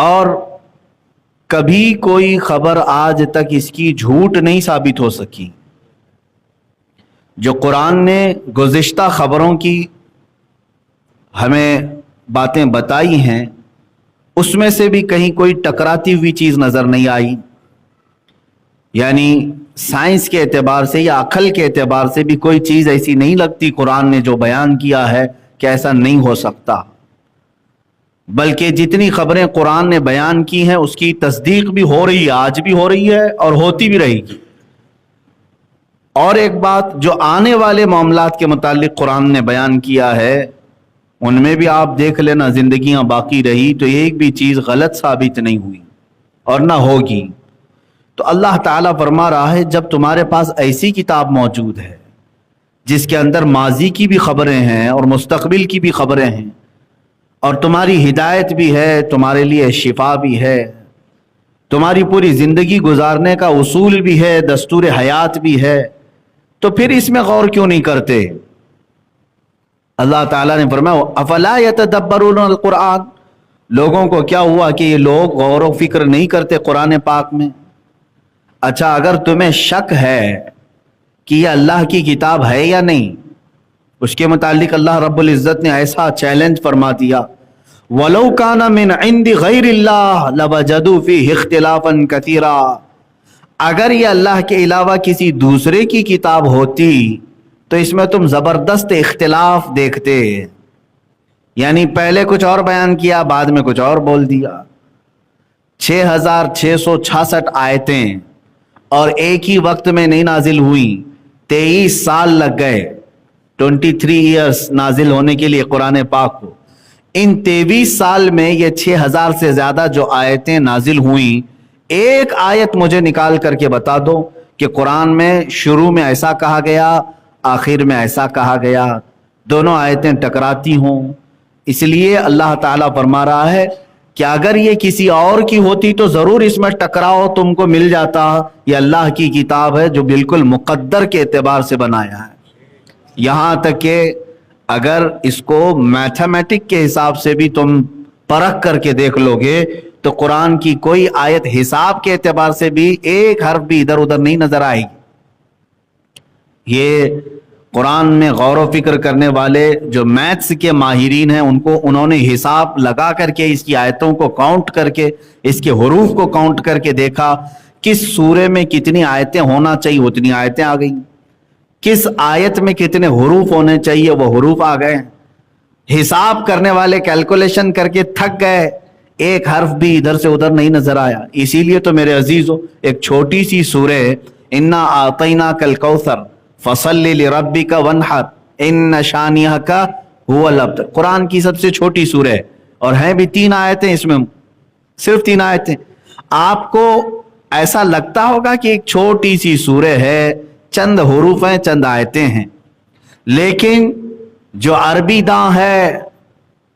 اور کبھی کوئی خبر آج تک اس کی جھوٹ نہیں ثابت ہو سکی۔ جو قرآن نے گزشتہ خبروں کی ہمیں باتیں بتائی ہیں اس میں سے بھی کہیں کوئی ٹکراتی ہوئی چیز نظر نہیں آئی، یعنی سائنس کے اعتبار سے یا عقل کے اعتبار سے بھی کوئی چیز ایسی نہیں لگتی قرآن نے جو بیان کیا ہے کہ ایسا نہیں ہو سکتا، بلکہ جتنی خبریں قرآن نے بیان کی ہیں اس کی تصدیق بھی ہو رہی ہے، آج بھی ہو رہی ہے اور ہوتی بھی رہے گی۔ اور ایک بات جو آنے والے معاملات کے متعلق قرآن نے بیان کیا ہے ان میں بھی آپ دیکھ لینا زندگیاں باقی رہی تو ایک بھی چیز غلط ثابت نہیں ہوئی اور نہ ہوگی۔ تو اللہ تعالیٰ فرما رہا ہے جب تمہارے پاس ایسی کتاب موجود ہے جس کے اندر ماضی کی بھی خبریں ہیں اور مستقبل کی بھی خبریں ہیں اور تمہاری ہدایت بھی ہے، تمہارے لیے شفا بھی ہے، تمہاری پوری زندگی گزارنے کا اصول بھی ہے، دستور حیات بھی ہے، تو پھر اس میں غور کیوں نہیں کرتے؟ اللہ تعالیٰ نے فرمایا افلا یتدبرون القرآن، لوگوں کو کیا ہوا کہ یہ لوگ غور و فکر نہیں کرتے قرآن پاک میں؟ اچھا اگر تمہیں شک ہے کہ یہ اللہ کی کتاب ہے یا نہیں، اس کے متعلق اللہ رب العزت نے ایسا چیلنج فرما دیا وَلَوْ كَانَ مِنْ عِنْدِ غَيْرِ اللَّهِ لَوَجَدُوا فِيهِ اخْتِلَافًا كَثِيرًا، اگر یہ اللہ کے علاوہ کسی دوسرے کی کتاب ہوتی تو اس میں تم زبردست اختلاف دیکھتے، یعنی پہلے کچھ اور بیان کیا بعد میں کچھ اور بول دیا۔ 6666 آیتیں اور ایک ہی وقت میں نہیں نازل ہوئی، 23 سال لگ گئے، 23 ایئرس نازل ہونے کے لیے قرآن پاک کو۔ ان 23 سال میں یہ 6000 سے زیادہ جو آیتیں نازل ہوئیں، ایک آیت مجھے نکال کر کے بتا دو کہ قرآن میں شروع میں ایسا کہا گیا آخر میں ایسا کہا گیا، دونوں آیتیں ٹکراتی ہوں۔ اس لیے اللہ تعالیٰ فرما رہا ہے کہ اگر یہ کسی اور کی ہوتی تو ضرور اس میں ٹکراؤ تم کو مل جاتا، یہ اللہ کی کتاب ہے جو بالکل مقدر کے اعتبار سے بنایا ہے۔ یہاں تک کہ اگر اس کو میتھمیٹک کے حساب سے بھی تم پرکھ کر کے دیکھ لو گے تو قرآن کی کوئی آیت حساب کے اعتبار سے بھی ایک حرف بھی ادھر ادھر نہیں نظر آئے گی۔ یہ قرآن میں غور و فکر کرنے والے جو میتھس کے ماہرین ہیں انہوں نے حساب لگا کر کے اس کی آیتوں کو کاؤنٹ کر کے اس کے حروف کو کاؤنٹ کر کے دیکھا کس سورے میں کتنی آیتیں ہونا چاہیے اتنی آیتیں آ گئیں، کس آیت میں کتنے حروف ہونے چاہیے وہ حروف آ گئے۔ حساب کرنے والے کیلکولیشن کر کے تھک گئے، ایک حرف بھی ادھر سے ادھر نہیں نظر آیا۔ اسی لیے تو میرے عزیزو ایک چھوٹی سی سورہ انا اعطیناک الکوثر فصلی لربک وانحر ان شانئک ھو الابتر، قرآن کی سب سے چھوٹی سورہ ہے اور ہیں بھی 3 آیتیں، اس میں صرف 3 آیتیں۔ آپ کو ایسا لگتا ہوگا کہ ایک چھوٹی سی سورہ ہے، چند حروف ہیں، چند آیتیں ہیں، لیکن جو عربی داں ہے،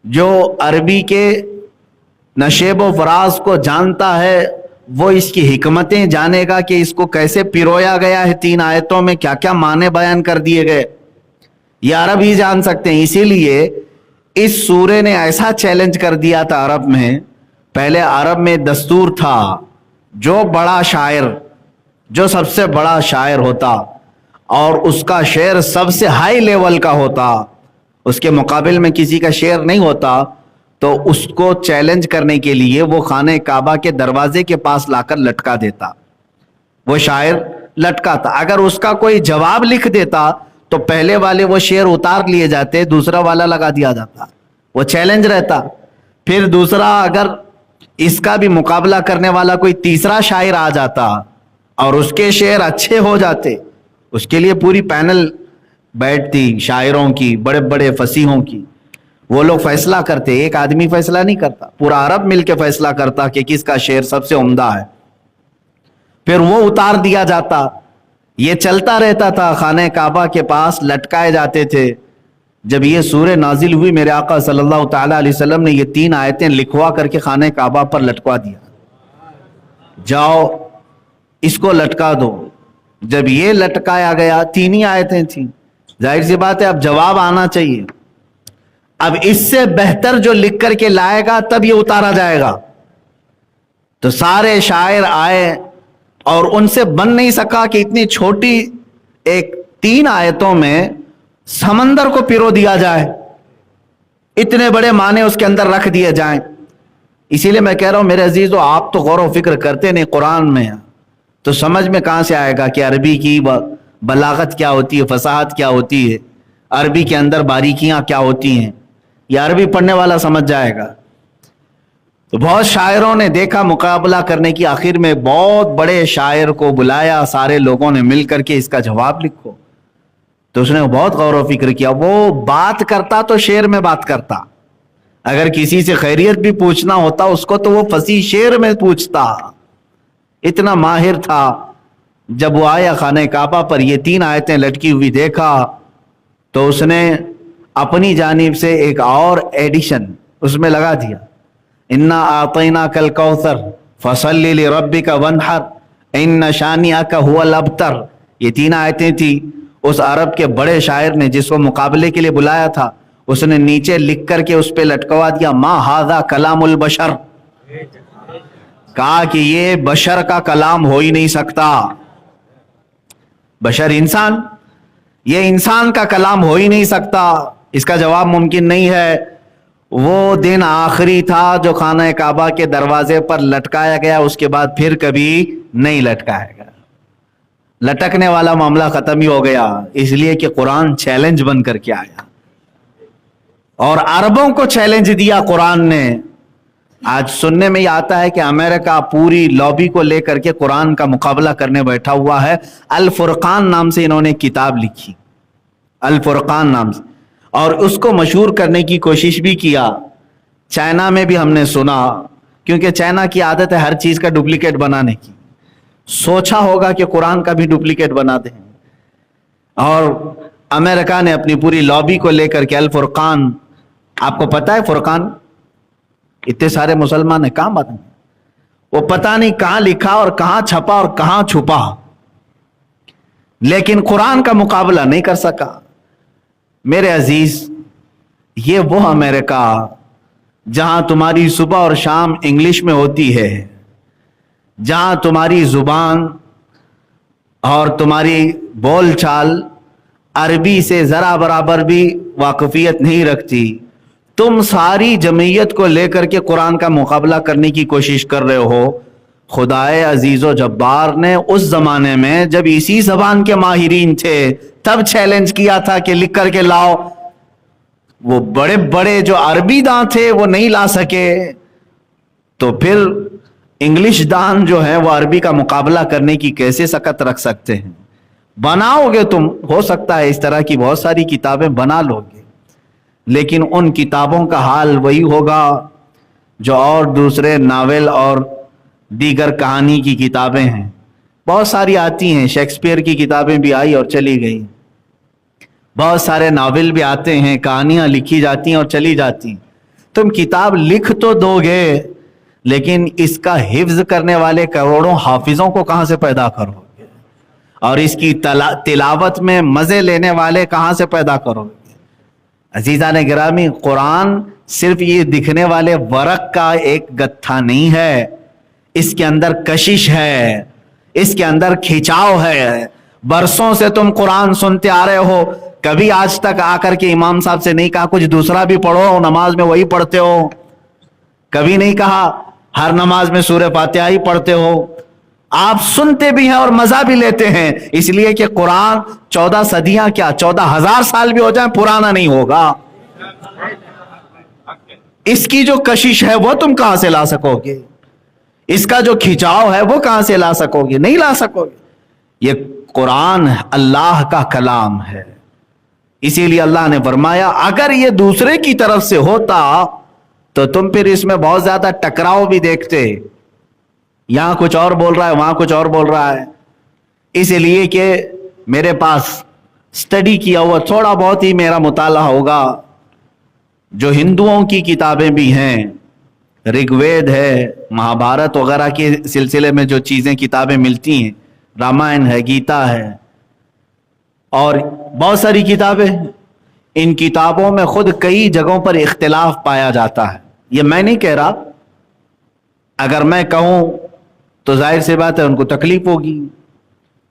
جو عربی کے نشیب و فراز کو جانتا ہے، وہ اس کی حکمتیں جانے گا کہ اس کو کیسے پیرویا گیا ہے، 3 آیتوں میں کیا کیا معنی بیان کر دیے گئے، یہ عرب ہی جان سکتے ہیں۔ اسی لیے اس سورے نے ایسا چیلنج کر دیا تھا عرب میں، پہلے عرب میں دستور تھا جو بڑا شاعر، جو سب سے بڑا شاعر ہوتا اور اس کا شعر سب سے ہائی لیول کا ہوتا، اس کے مقابل میں کسی کا شعر نہیں ہوتا، تو اس کو چیلنج کرنے کے لیے وہ خانہ کعبہ کے دروازے کے پاس لا کر لٹکا دیتا، وہ شاعر لٹکا تھا۔ اگر اس کا کوئی جواب لکھ دیتا تو پہلے والے وہ شعر اتار لیے جاتے، دوسرا والا لگا دیا جاتا، وہ چیلنج رہتا۔ پھر دوسرا اگر اس کا بھی مقابلہ کرنے والا کوئی تیسرا شاعر آ جاتا اور اس کے شعر اچھے ہو جاتے، اس کے لیے پوری پینل بیٹھتی شاعروں کی، بڑے بڑے فصیحوں کی، وہ لوگ فیصلہ کرتے، ایک آدمی فیصلہ نہیں کرتا، پورا عرب مل کے فیصلہ کرتا کہ کس کا شعر سب سے عمدہ ہے، پھر وہ اتار دیا جاتا۔ یہ چلتا رہتا تھا، خانہ کعبہ کے پاس لٹکائے جاتے تھے۔ جب یہ سورہ نازل ہوئی میرے آقا صلی اللہ تعالی علیہ وسلم نے یہ 3 آیتیں لکھوا کر کے خانہ کعبہ پر لٹکوا دیا، جاؤ اس کو لٹکا دو۔ جب یہ لٹکایا گیا، 3 ہی آیتیں تھیں، ظاہر سی بات ہے اب جواب آنا چاہیے، اب اس سے بہتر جو لکھ کر کے لائے گا تب یہ اتارا جائے گا۔ تو سارے شاعر آئے اور ان سے بن نہیں سکا کہ اتنی چھوٹی ایک 3 آیتوں میں سمندر کو پیرو دیا جائے، اتنے بڑے معنی اس کے اندر رکھ دیے جائیں۔ اسی لیے میں کہہ رہا ہوں میرے عزیزو، آپ تو غور و فکر کرتے نہیں قرآن میں، تو سمجھ میں کہاں سے آئے گا کہ عربی کی بلاغت کیا ہوتی ہے، فصاحت کیا ہوتی ہے، عربی کے اندر باریکیاں کیا ہوتی ہیں؟ یہ عربی پڑھنے والا سمجھ جائے گا۔ تو بہت شاعروں نے دیکھا مقابلہ کرنے کی، آخر میں بہت بڑے شاعر کو بلایا، سارے لوگوں نے مل کر کے اس کا جواب لکھو۔ تو اس نے بہت غور و فکر کیا، وہ بات کرتا تو شعر میں بات کرتا، اگر کسی سے خیریت بھی پوچھنا ہوتا اس کو تو وہ فصیح شعر میں پوچھتا، اتنا ماہر تھا۔ جب وہ آیا خانہ کعبہ پر یہ 3 آیتیں لٹکی ہوئی دیکھا تو اس نے اپنی جانب سے ایک اور ایڈیشن اس میں لگا دیا، انا اعطیناک الکوثر فصلی لربک وانحر ان شانئک هو الابتر۔ یہ 3 آیتیں تھی۔ اس عرب کے بڑے شاعر نے جس کو مقابلے کے لیے بلایا تھا، اس نے نیچے لکھ کر کے اس پہ لٹکوا دیا، ما ھذا کلام البشر، کہا کہ یہ بشر کا کلام ہو ہی نہیں سکتا، بشر انسان، یہ انسان کا کلام ہو ہی نہیں سکتا، اس کا جواب ممکن نہیں ہے۔ وہ دن آخری تھا جو خانہ کعبہ کے دروازے پر لٹکایا گیا، اس کے بعد پھر کبھی نہیں لٹکایا گیا، لٹکنے والا معاملہ ختم ہی ہو گیا، اس لیے کہ قرآن چیلنج بن کر کے آیا اور عربوں کو چیلنج دیا قرآن نے۔ آج سننے میں یہ آتا ہے کہ امریکہ پوری لابی کو لے کر کے قرآن کا مقابلہ کرنے بیٹھا ہوا ہے۔ الفرقان نام سے انہوں نے کتاب لکھی، الفرقان نام سے، اور اس کو مشہور کرنے کی کوشش بھی کیا۔ چائنا میں بھی ہم نے سنا، کیونکہ چائنا کی عادت ہے ہر چیز کا ڈپلیکیٹ بنانے کی، سوچا ہوگا کہ قرآن کا بھی ڈپلیکیٹ بنا دیں، اور امریکہ نے اپنی پوری لابی کو لے کر کے الفرقان، آپ کو پتا ہے فرقان اتنے سارے مسلمان ہیں کہاں بات، وہ پتہ نہیں کہاں لکھا اور کہاں چھپا اور کہاں چھپا، لیکن قرآن کا مقابلہ نہیں کر سکا۔ میرے عزیز، یہ وہ امریکہ جہاں تمہاری صبح اور شام انگلش میں ہوتی ہے، جہاں تمہاری زبان اور تمہاری بول چال عربی سے ذرا برابر بھی واقفیت نہیں رکھتی، تم ساری جمعیت کو لے کر کے قرآن کا مقابلہ کرنے کی کوشش کر رہے ہو۔ خدائے عزیز و جبار نے اس زمانے میں جب اسی زبان کے ماہرین تھے تب چیلنج کیا تھا کہ لکھ کر کے لاؤ، وہ بڑے بڑے جو عربی داں تھے وہ نہیں لا سکے، تو پھر انگلش دان جو ہے وہ عربی کا مقابلہ کرنے کی کیسے سکت رکھ سکتے ہیں؟ بناؤ گے تم، ہو سکتا ہے اس طرح کی بہت ساری کتابیں بنا لو گے، لیکن ان کتابوں کا حال وہی ہوگا جو اور دوسرے ناول اور دیگر کہانی کی کتابیں ہیں، بہت ساری آتی ہیں، شیکسپیئر کی کتابیں بھی آئی اور چلی گئی، بہت سارے ناول بھی آتے ہیں، کہانیاں لکھی جاتی ہیں اور چلی جاتی ہیں۔ تم کتاب لکھ تو دو گے، لیکن اس کا حفظ کرنے والے کروڑوں حافظوں کو کہاں سے پیدا کرو گے، اور اس کی تلاوت میں مزے لینے والے کہاں سے پیدا کرو گے؟ عزیزان گرامی، قرآن صرف یہ دکھنے والے ورق کا ایک گتھا نہیں ہے، اس کے اندر کشش ہے، اس کے اندر کھچاؤ ہے۔ برسوں سے تم قرآن سنتے آ رہے ہو، کبھی آج تک آ کر کے امام صاحب سے نہیں کہا کچھ دوسرا بھی پڑھو، نماز میں وہی پڑھتے ہو، کبھی نہیں کہا ہر نماز میں سورہ فاتحہ ہی پڑھتے ہو، آپ سنتے بھی ہیں اور مزہ بھی لیتے ہیں، اس لیے کہ قرآن 14 صدیاں کیا 14,000 سال بھی ہو جائیں پرانا نہیں ہوگا۔ اس کی جو کشش ہے وہ تم کہاں سے لا سکو گے؟ اس کا جو کھچاؤ ہے وہ کہاں سے لا سکو گے؟ نہیں لا سکو گے۔ یہ قرآن اللہ کا کلام ہے، اسی لیے اللہ نے فرمایا اگر یہ دوسرے کی طرف سے ہوتا تو تم پھر اس میں بہت زیادہ ٹکراؤ بھی دیکھتے، یہاں کچھ اور بول رہا ہے وہاں کچھ اور بول رہا ہے، اس لیے کہ میرے پاس سٹڈی کیا ہوا تھوڑا بہت ہی میرا مطالعہ ہوگا، جو ہندوؤں کی کتابیں بھی ہیں، رگ وید ہے، مہابھارت وغیرہ کے سلسلے میں جو چیزیں کتابیں ملتی ہیں، رامائن ہے، گیتا ہے اور بہت ساری کتابیں، ان کتابوں میں خود کئی جگہوں پر اختلاف پایا جاتا ہے۔ یہ میں نہیں کہہ رہا، अगर मैं कहूं तो जाहिर सी बात है उनको तकलीफ होगी,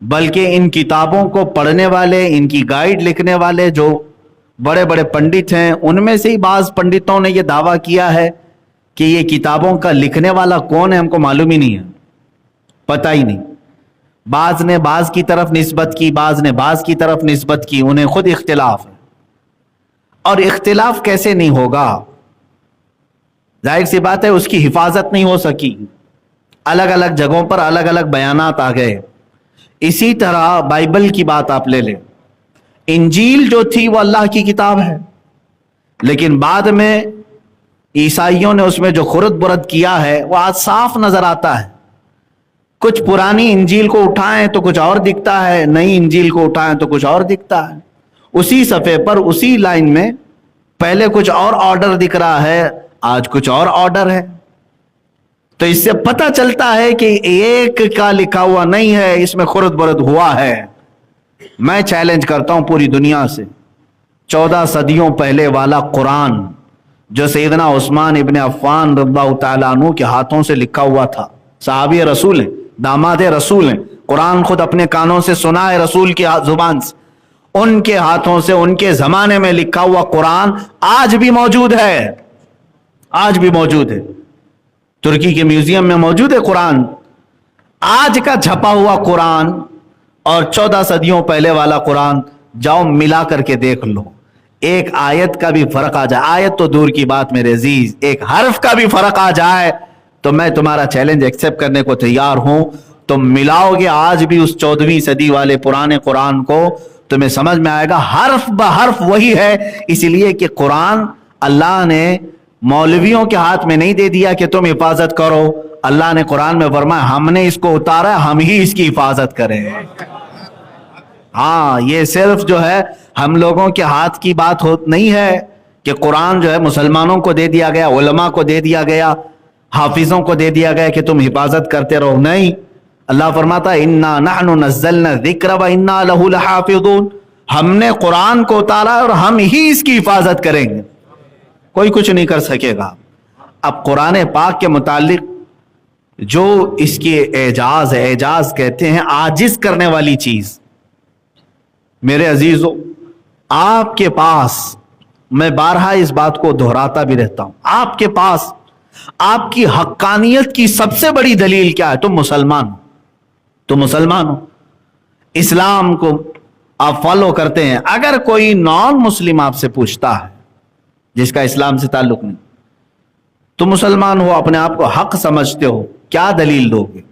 बल्कि इन किताबों को पढ़ने वाले, इनकी गाइड लिखने वाले जो बड़े बड़े पंडित हैं, उनमें से ही बाज पंडितों ने यह दावा किया है कि ये किताबों का लिखने वाला कौन है हमको मालूम ही नहीं है, पता ही नहीं। बाज ने बाज की तरफ निस्बत की, बाज ने बाज की तरफ निस्बत की, उन्हें खुद इख्तिलाफ है। और इख्तिलाफ कैसे नहीं होगा, जाहिर सी बात है उसकी हिफाजत नहीं हो सकी, अलग अलग जगहों पर अलग अलग बयानात आ गए। इसी तरह बाइबल की बात आप ले लें, इंजील जो थी वो अल्लाह की किताब है, लेकिन बाद में ईसाइयों ने उसमें जो खुरद बुरद किया है वो आज साफ नजर आता है। कुछ पुरानी इंजील को उठाएं तो कुछ और दिखता है, नई इंजील को उठाएं तो कुछ और दिखता है। उसी सफ़े पर उसी लाइन में पहले कुछ और ऑर्डर दिख रहा है, आज कुछ और ऑर्डर है। तो इससे पता चलता है कि एक का लिखा हुआ नहीं है, इसमें खुरद बुरद हुआ है। मैं चैलेंज करता हूं पूरी दुनिया से, 14 सदियों पहले वाला कुरान जो सैयदना उस्मान इब्न अफ़्फ़ान रज़ियल्लाहु ताला अन्हु के हाथों से लिखा हुआ था, सहाबी रसूल हैं, दामाद रसूल हैं, कुरान खुद अपने कानों से सुना है रसूल की जुबान से, उनके हाथों से उनके जमाने में लिखा हुआ कुरान आज भी मौजूद है, आज भी मौजूद है। तुर्की के म्यूजियम में मौजूद है कुरान। आज का छपा हुआ कुरान और 14 सदियों पहले वाला कुरान जाओ मिला करके देख लो, एक आयत का भी फर्क आ जाए, आयत तो दूर की बात मेरे अजीज, एक हर्फ का भी फर्क आ जाए तो मैं तुम्हारा चैलेंज एक्सेप्ट करने को तैयार हूं। तुम मिलाओगे आज भी उस 14वीं सदी वाले पुराने कुरान को, तुम्हें समझ में आएगा हर्फ ब हर्फ वही है। इसलिए कि कुरान अल्लाह ने मौलवियों के हाथ में नहीं दे दिया कि तुम हिफाजत करो, अल्लाह ने कुरान में फरमाया हमने इसको उतारा, हम ही इसकी हिफाजत करें। हाँ, ये सिर्फ जो है हम लोगों के हाथ की बात हो नहीं है कि कुरान जो है मुसलमानों को दे दिया गया, उलमा को दे दिया गया, हाफिजों को दे दिया गया कि तुम हिफाजत करते रहो। नहीं, अल्लाह फरमाता इन्ना नहनु नज़्ज़लना ज़िक्र व इन्ना लहू लहाफ़िज़ून, हमने कुरान को उतारा और हम ही इसकी हिफाजत करेंगे, कोई कुछ नहीं कर सकेगा। अब कुरान पाक के मुतालिक जो इसकी एजाज है, एजाज कहते हैं आजिज करने वाली चीज। मेरे अजीजों, आपके पास, मैं बारहा इस बात को दोहराता भी रहता हूं, आपके पास आपकी हक्कानियत की सबसे बड़ी दलील क्या है? तुम मुसलमान हो, तुम मुसलमान हो, इस्लाम को आप फॉलो करते हैं। अगर कोई नॉन मुस्लिम आपसे पूछता है जिसका इस्लाम से ताल्लुक नहीं, तुम मुसलमान हो, अपने आप को हक समझते हो, क्या दलील दोगे?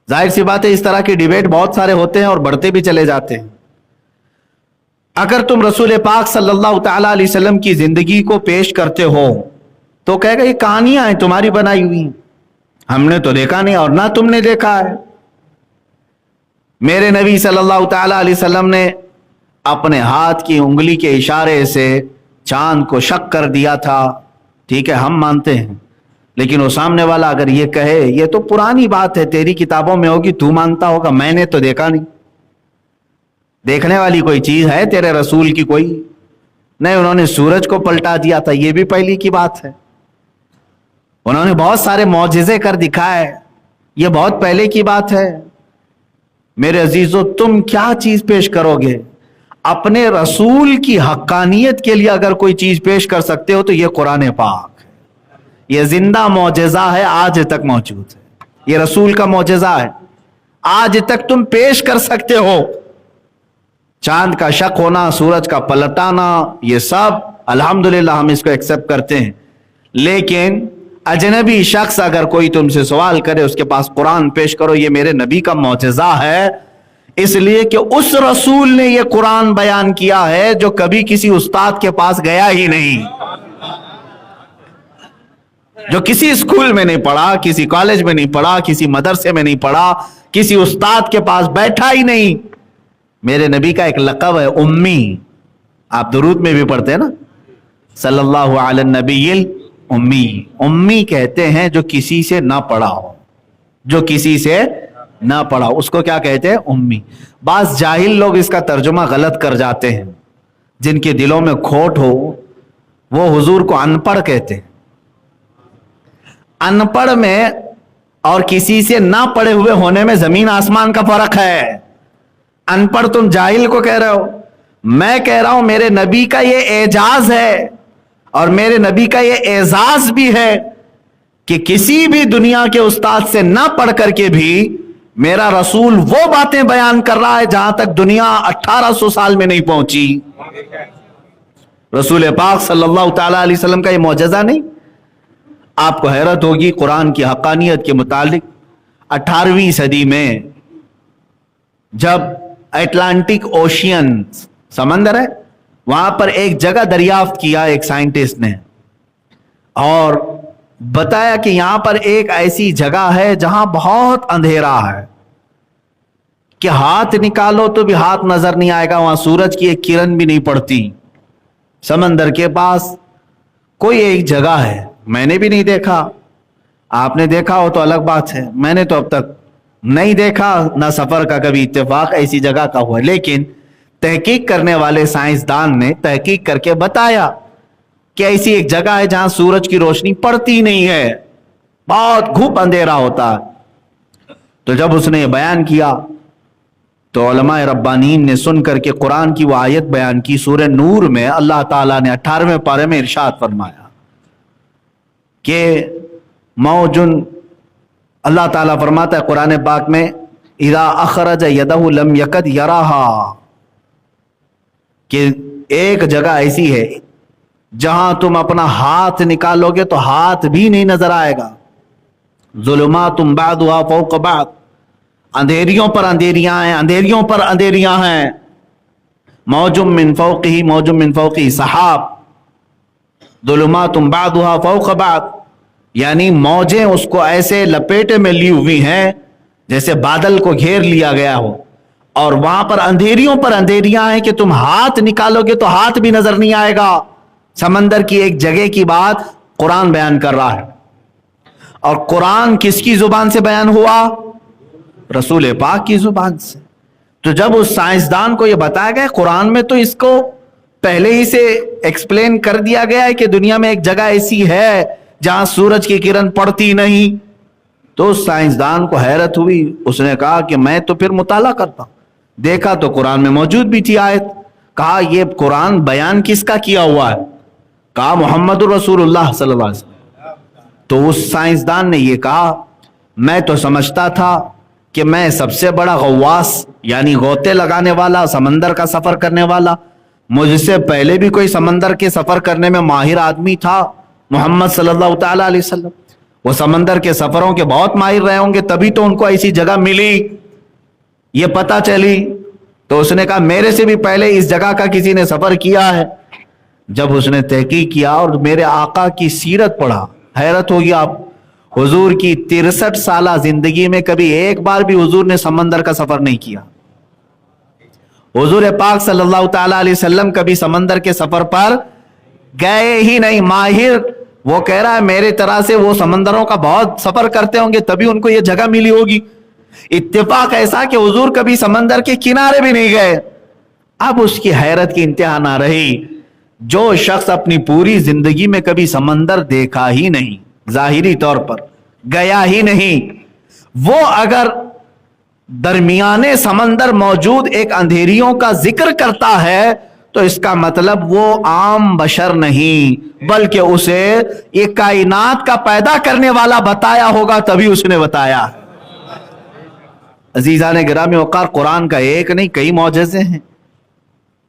जाहिर सी बात है इस तरह के डिबेट बहुत सारे होते हैं और बढ़ते भी चले जाते हैं। अगर तुम रसूल पाक सल्लल्लाहु तआला अलैहि वसल्लम की जिंदगी को पेश करते हो तो कहेगा ये कहानियां हैं तुम्हारी बनाई हुई, हमने तो देखा नहीं और ना तुमने देखा है। मेरे नबी सल्लल्लाहु तआला अलैहि वसल्लम ने अपने हाथ की उंगली के इशारे से चांद को शक कर दिया था, ठीक है, हम मानते हैं। लेकिन वो सामने वाला अगर ये कहे ये तो पुरानी बात है, तेरी किताबों में होगी, तू मानता होगा, मैंने तो देखा नहीं। देखने वाली कोई चीज है तेरे रसूल की? कोई नहीं। उन्होंने सूरज को पलटा दिया था, ये भी पहली की बात है। उन्होंने बहुत सारे मौजिज़े कर दिखाए, ये बहुत पहले की बात है। मेरे अजीजों, तुम क्या चीज पेश करोगे? अपने रसूल की हक्कानियत के लिए अगर कोई चीज पेश कर सकते हो तो ये कुरान पाक है, ये जिंदा मौजिज़ा है, आज तक मौजूद है, ये रसूल का मौजिज़ा है, आज तक तुम पेश कर सकते हो। चांद का शक होना, सूरज का पलटाना, ये सब अल्हम्दुलिल्लाह हम इसको एक्सेप्ट करते हैं। लेकिन अजनबी शख्स अगर कोई तुमसे सवाल करे, उसके पास कुरान पेश करो, ये मेरे नबी का मौजिज़ा है, इसलिए कि उस रसूल ने ये कुरान बयान किया है जो कभी किसी उस्ताद के पास गया ही नहीं, जो किसी स्कूल में नहीं पढ़ा, किसी कॉलेज में नहीं पढ़ा, किसी मदरसे में नहीं पढ़ा, किसी उस्ताद के पास बैठा ही नहीं। मेरे नबी का एक लक़ब है उम्मी, आप दुरूद में भी पढ़ते हैं ना, सल्लल्लाहु अलैहि नबील उम्मी। उम्मी कहते हैं जो किसी से ना पढ़ा हो, जो किसी से ना पढ़ा, उसको क्या कहते हैं? उम्मी। बास जाहिल लोग इसका तर्जुमा गलत कर जाते हैं, जिनके दिलों में खोट हो वो हुजूर को अनपढ़ कहते हैं। अनपढ़ में और किसी से ना पढ़े हुए होने में जमीन आसमान का फर्क है। अनपढ़ तुम जाहिल को कह रहे हो, मैं कह रहा हूं मेरे नबी का ये एजाज है और मेरे नबी का ये एजाज भी है कि किसी भी दुनिया के उस्ताद से ना पढ़ करके भी मेरा रसूल वो बातें बयान कर रहा है जहां तक दुनिया 1800 साल में नहीं पहुंची। रसूल पाक सल्लल्लाहु तआला अलैहि वसल्लम का ये मौजज़ा नहीं। आपको हैरत होगी कुरान की हक़ानियत के मुतालिक 18वीं सदी में जब अटलांटिक ओशियन समंदर है वहां पर एक जगह दरियाफ्त किया एक साइंटिस्ट ने और बताया कि यहां पर एक ऐसी जगह है जहां बहुत अंधेरा है कि हाथ निकालो तो भी हाथ नजर नहीं आएगा, वहां सूरज की एक किरण भी नहीं पड़ती। समंदर के पास कोई एक जगह है, मैंने भी नहीं देखा, आपने देखा हो तो अलग बात है, मैंने तो अब तक नहीं देखा, ना सफर का कभी इत्तेफाक ऐसी जगह का हुआ। लेकिन तहकीक करने वाले साइंसदान ने तहकीक करके बताया कि ऐसी एक जगह है जहां सूरज की रोशनी पड़ती नहीं है, बहुत घुप अंधेरा होता है। तो जब उसने ये बयान किया तो उलमाए रब्बानीन ने सुन करके कुरान की वो आयत बयान की, सूरह नूर में अल्लाह ताला ने 18वें पारे में इरशाद फरमाया कि मौजुन, अल्लाह ताला फरमाता है कुरान पाक में, इदा अखरज यदहु लम यकद यराहा, कि एक जगह ऐसी है जहां तुम अपना हाथ निकालोगे तो हाथ भी नहीं नजर आएगा। ज़ुलुमातुम बादुहा फौक़ बाद, अंधेरियों पर अंधेरियां हैं, अंधेरियों पर अंधेरियां हैं। मौजुम मिन फौक़िही मौजुम मिन फौक़िही सहाब, ज़ुलुमातुम बादुहा फौक़ बाद, यानी मौजें उसको ऐसे लपेटे में ली हुई हैं जैसे बादल को घेर लिया गया हो, और वहां पर अंधेरियां हैं कि तुम हाथ निकालोगे तो हाथ भी नजर नहीं आएगा। समंदर की एक जगह की बात कुरान बयान कर रहा है, और कुरान किसकी जुबान से बयान हुआ? रसूल पाक की जुबान से। तो जब उस साइंसदान को यह बताया गया कुरान में, तो इसको पहले ही से एक्सप्लेन कर दिया गया है कि दुनिया में एक जगह ऐसी है जहां सूरज की किरण पड़ती नहीं। तो उस साइंसदान को हैरत हुई, उसने कहा कि मैं तो फिर मुताला करता। देखा तो कुरान में मौजूद भी थी आयत। कहा ये कुरान बयान किसका किया हुआ है? कहा मोहम्मद रसूलुल्लाह सल्लल्लाहु अलैहि वसल्लम। तो उस साइंसदान ने ये कहा, मैं तो समझता था कि मैं सबसे बड़ा गव्वास यानी गोते लगाने वाला, समंदर का सफर करने वाला, मुझसे पहले भी कोई समंदर के सफर करने में माहिर आदमी था, मोहम्मद सल्लल्लाहु तआला अलैहि वसल्लम। वो समंदर के सफरों के बहुत माहिर रहे होंगे, तभी तो उनको ऐसी जगह मिली, ये पता चली। तो उसने कहा मेरे से भी पहले इस जगह का किसी ने सफर किया है। जब उसने तहकीक किया और मेरे आका की सीरत पढ़ा, हैरत होगी आप, हुजूर की 63 साला जिंदगी में कभी एक बार भी हुजूर ने समंदर का सफर नहीं किया। हुजूर पाक सल्लल्लाहु तआला अलैहि वसल्लम कभी समंदर के सफर पर गए ही नहीं। माहिर वो कह रहा है मेरे तरह से वो समंदरों का बहुत सफर करते होंगे, तभी उनको ये जगह मिली होगी। इत्तेफाक ऐसा कि हुजूर कभी समंदर के किनारे भी नहीं गए। अब उसकी हैरत की इंतहा ना रही, जो शख्स अपनी पूरी जिंदगी में कभी समंदर देखा ही नहीं, जाहिरी तौर पर गया ही नहीं, वो अगर दरमियाने समंदर मौजूद एक अंधेरियों का जिक्र करता है तो इसका मतलब वो आम बशर नहीं, बल्कि उसे ये कायनात का पैदा करने वाला बताया होगा, तभी उसने बताया। अजीजान गिरामी वक़ार, कुरान का एक नहीं कई मौजज़े हैं।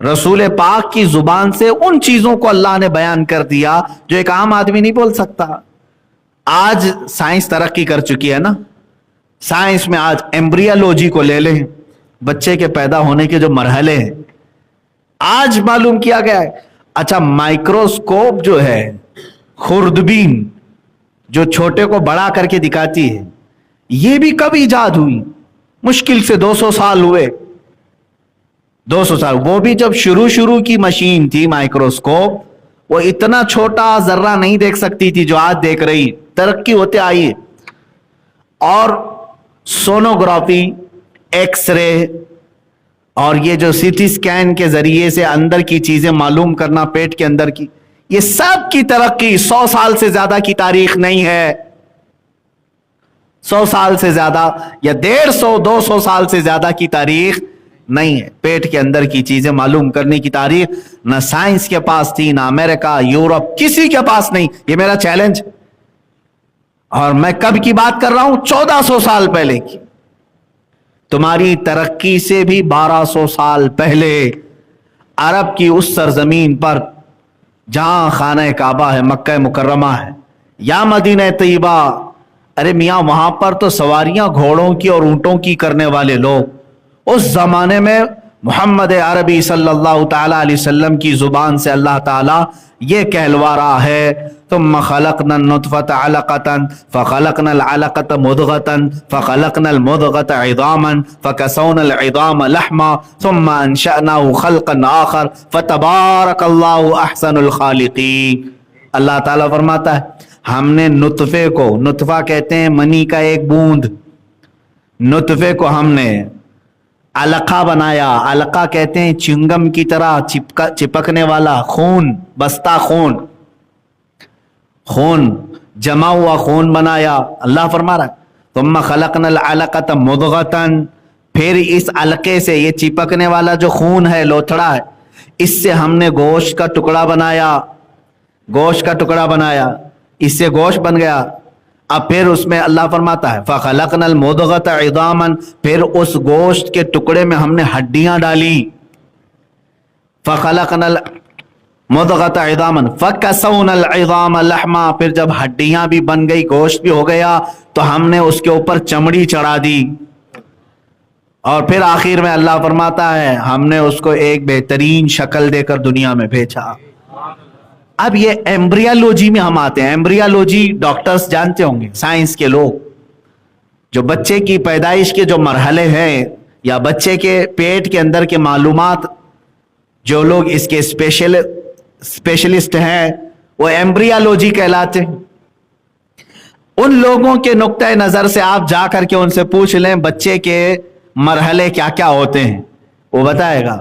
रसूल पाक की जुबान से उन चीजों को अल्लाह ने बयान कर दिया जो एक आम आदमी नहीं बोल सकता। आज साइंस तरक्की कर चुकी है ना, साइंस में आज एम्ब्रियोलॉजी को ले लें, बच्चे के पैदा होने के जो मरहले हैं आज मालूम किया गया है। अच्छा, माइक्रोस्कोप जो है, खुर्दबीन जो छोटे को बड़ा करके दिखाती है, ये भी कब इजाद हुई? मुश्किल से 200 साल हुए, 200 साल। वो भी जब शुरू की मशीन थी माइक्रोस्कोप, वो इतना छोटा जर्रा नहीं देख सकती थी जो आज देख रही। तरक्की होते आई और सोनोग्राफी, एक्सरे और ये जो सीटी स्कैन के जरिए से अंदर की चीजें मालूम करना, पेट के अंदर की, ये सब की तरक्की 100 साल से ज्यादा की तारीख नहीं है। 100 साल से ज्यादा या 150 200 साल से ज्यादा की तारीख नहीं है। पेट के अंदर की चीजें मालूम करने की तारीख न साइंस के पास थी, ना अमेरिका, यूरोप, किसी के पास नहीं। ये मेरा चैलेंज। और मैं कब की बात कर रहा हूं? 1400 साल पहले की। तुम्हारी तरक्की से भी 1200 साल पहले अरब की उस सरजमीन पर जहां खाना काबा है, मक्का मुकर्रमा है या मदीना तैयबा, अरे मियां वहां पर तो सवारियां घोड़ों की और ऊंटों की करने वाले लोग। उस जमाने में मोहम्मद अरबी सल्लल्लाहु ताला अलैहि वसल्लम की जुबान से अल्लाह ताला ये कहलवा रहा है, तुम खलकना नुतफत अलकतन फखलकनल अलकत मुदगतन फखलकनल मुदगत इदामन फकसौनल इदाम लहमा सुम्मा अंशअनाहु खल्कन आखर फतबारकल्लाहु अहसनुल खालिकीन। अल्लाह ताला फरमाता है, हमने नुतफे को, नुतफा कहते हैं मनी का एक बूंद, नुतफे को हमने अलका बनाया। अलका कहते हैं चिंगम की तरह चिपकने वाला खून, बस्ता खून, खून जमा हुआ खून बनाया। अल्लाह फरमा रहा है, तुम्मा खलकनल अलकत मुदगतन, फिर इस अलके से, ये चिपकने वाला जो खून है, लोथड़ा है, इससे हमने गोश्त का टुकड़ा बनाया, गोश्त का टुकड़ा बनाया, इससे गोश्त बन गया। अब फिर उसमें अल्लाह फरमाता है फखलकनल मुदगत इदामन, फिर उस गोश्त के टुकड़े में हमने हड्डियां डाली। फखलकनल मुदगत इदामन फकसौनल इदाम लहमा, फिर जब हड्डियां भी बन गई, गोश्त भी हो गया, तो हमने उसके ऊपर चमड़ी चढ़ा दी। और फिर आखिर में अल्लाह फरमाता है हमने उसको एक बेहतरीन शक्ल देकर दुनिया में भेजा। अब ये एम्ब्रियोलॉजी में हम आते हैं। एम्ब्रियोलॉजी डॉक्टर्स जानते होंगे, साइंस के लोग, जो बच्चे की पैदाइश के जो मरहले हैं या बच्चे के पेट के अंदर के मालूमात, जो लोग इसके स्पेशलिस्ट हैं, वो एम्ब्रियोलॉजी कहलाते हैं। उन लोगों के नुक्ते नजर से आप जा करके उनसे पूछ लें बच्चे के मरहले क्या क्या होते हैं, वो बताएगा।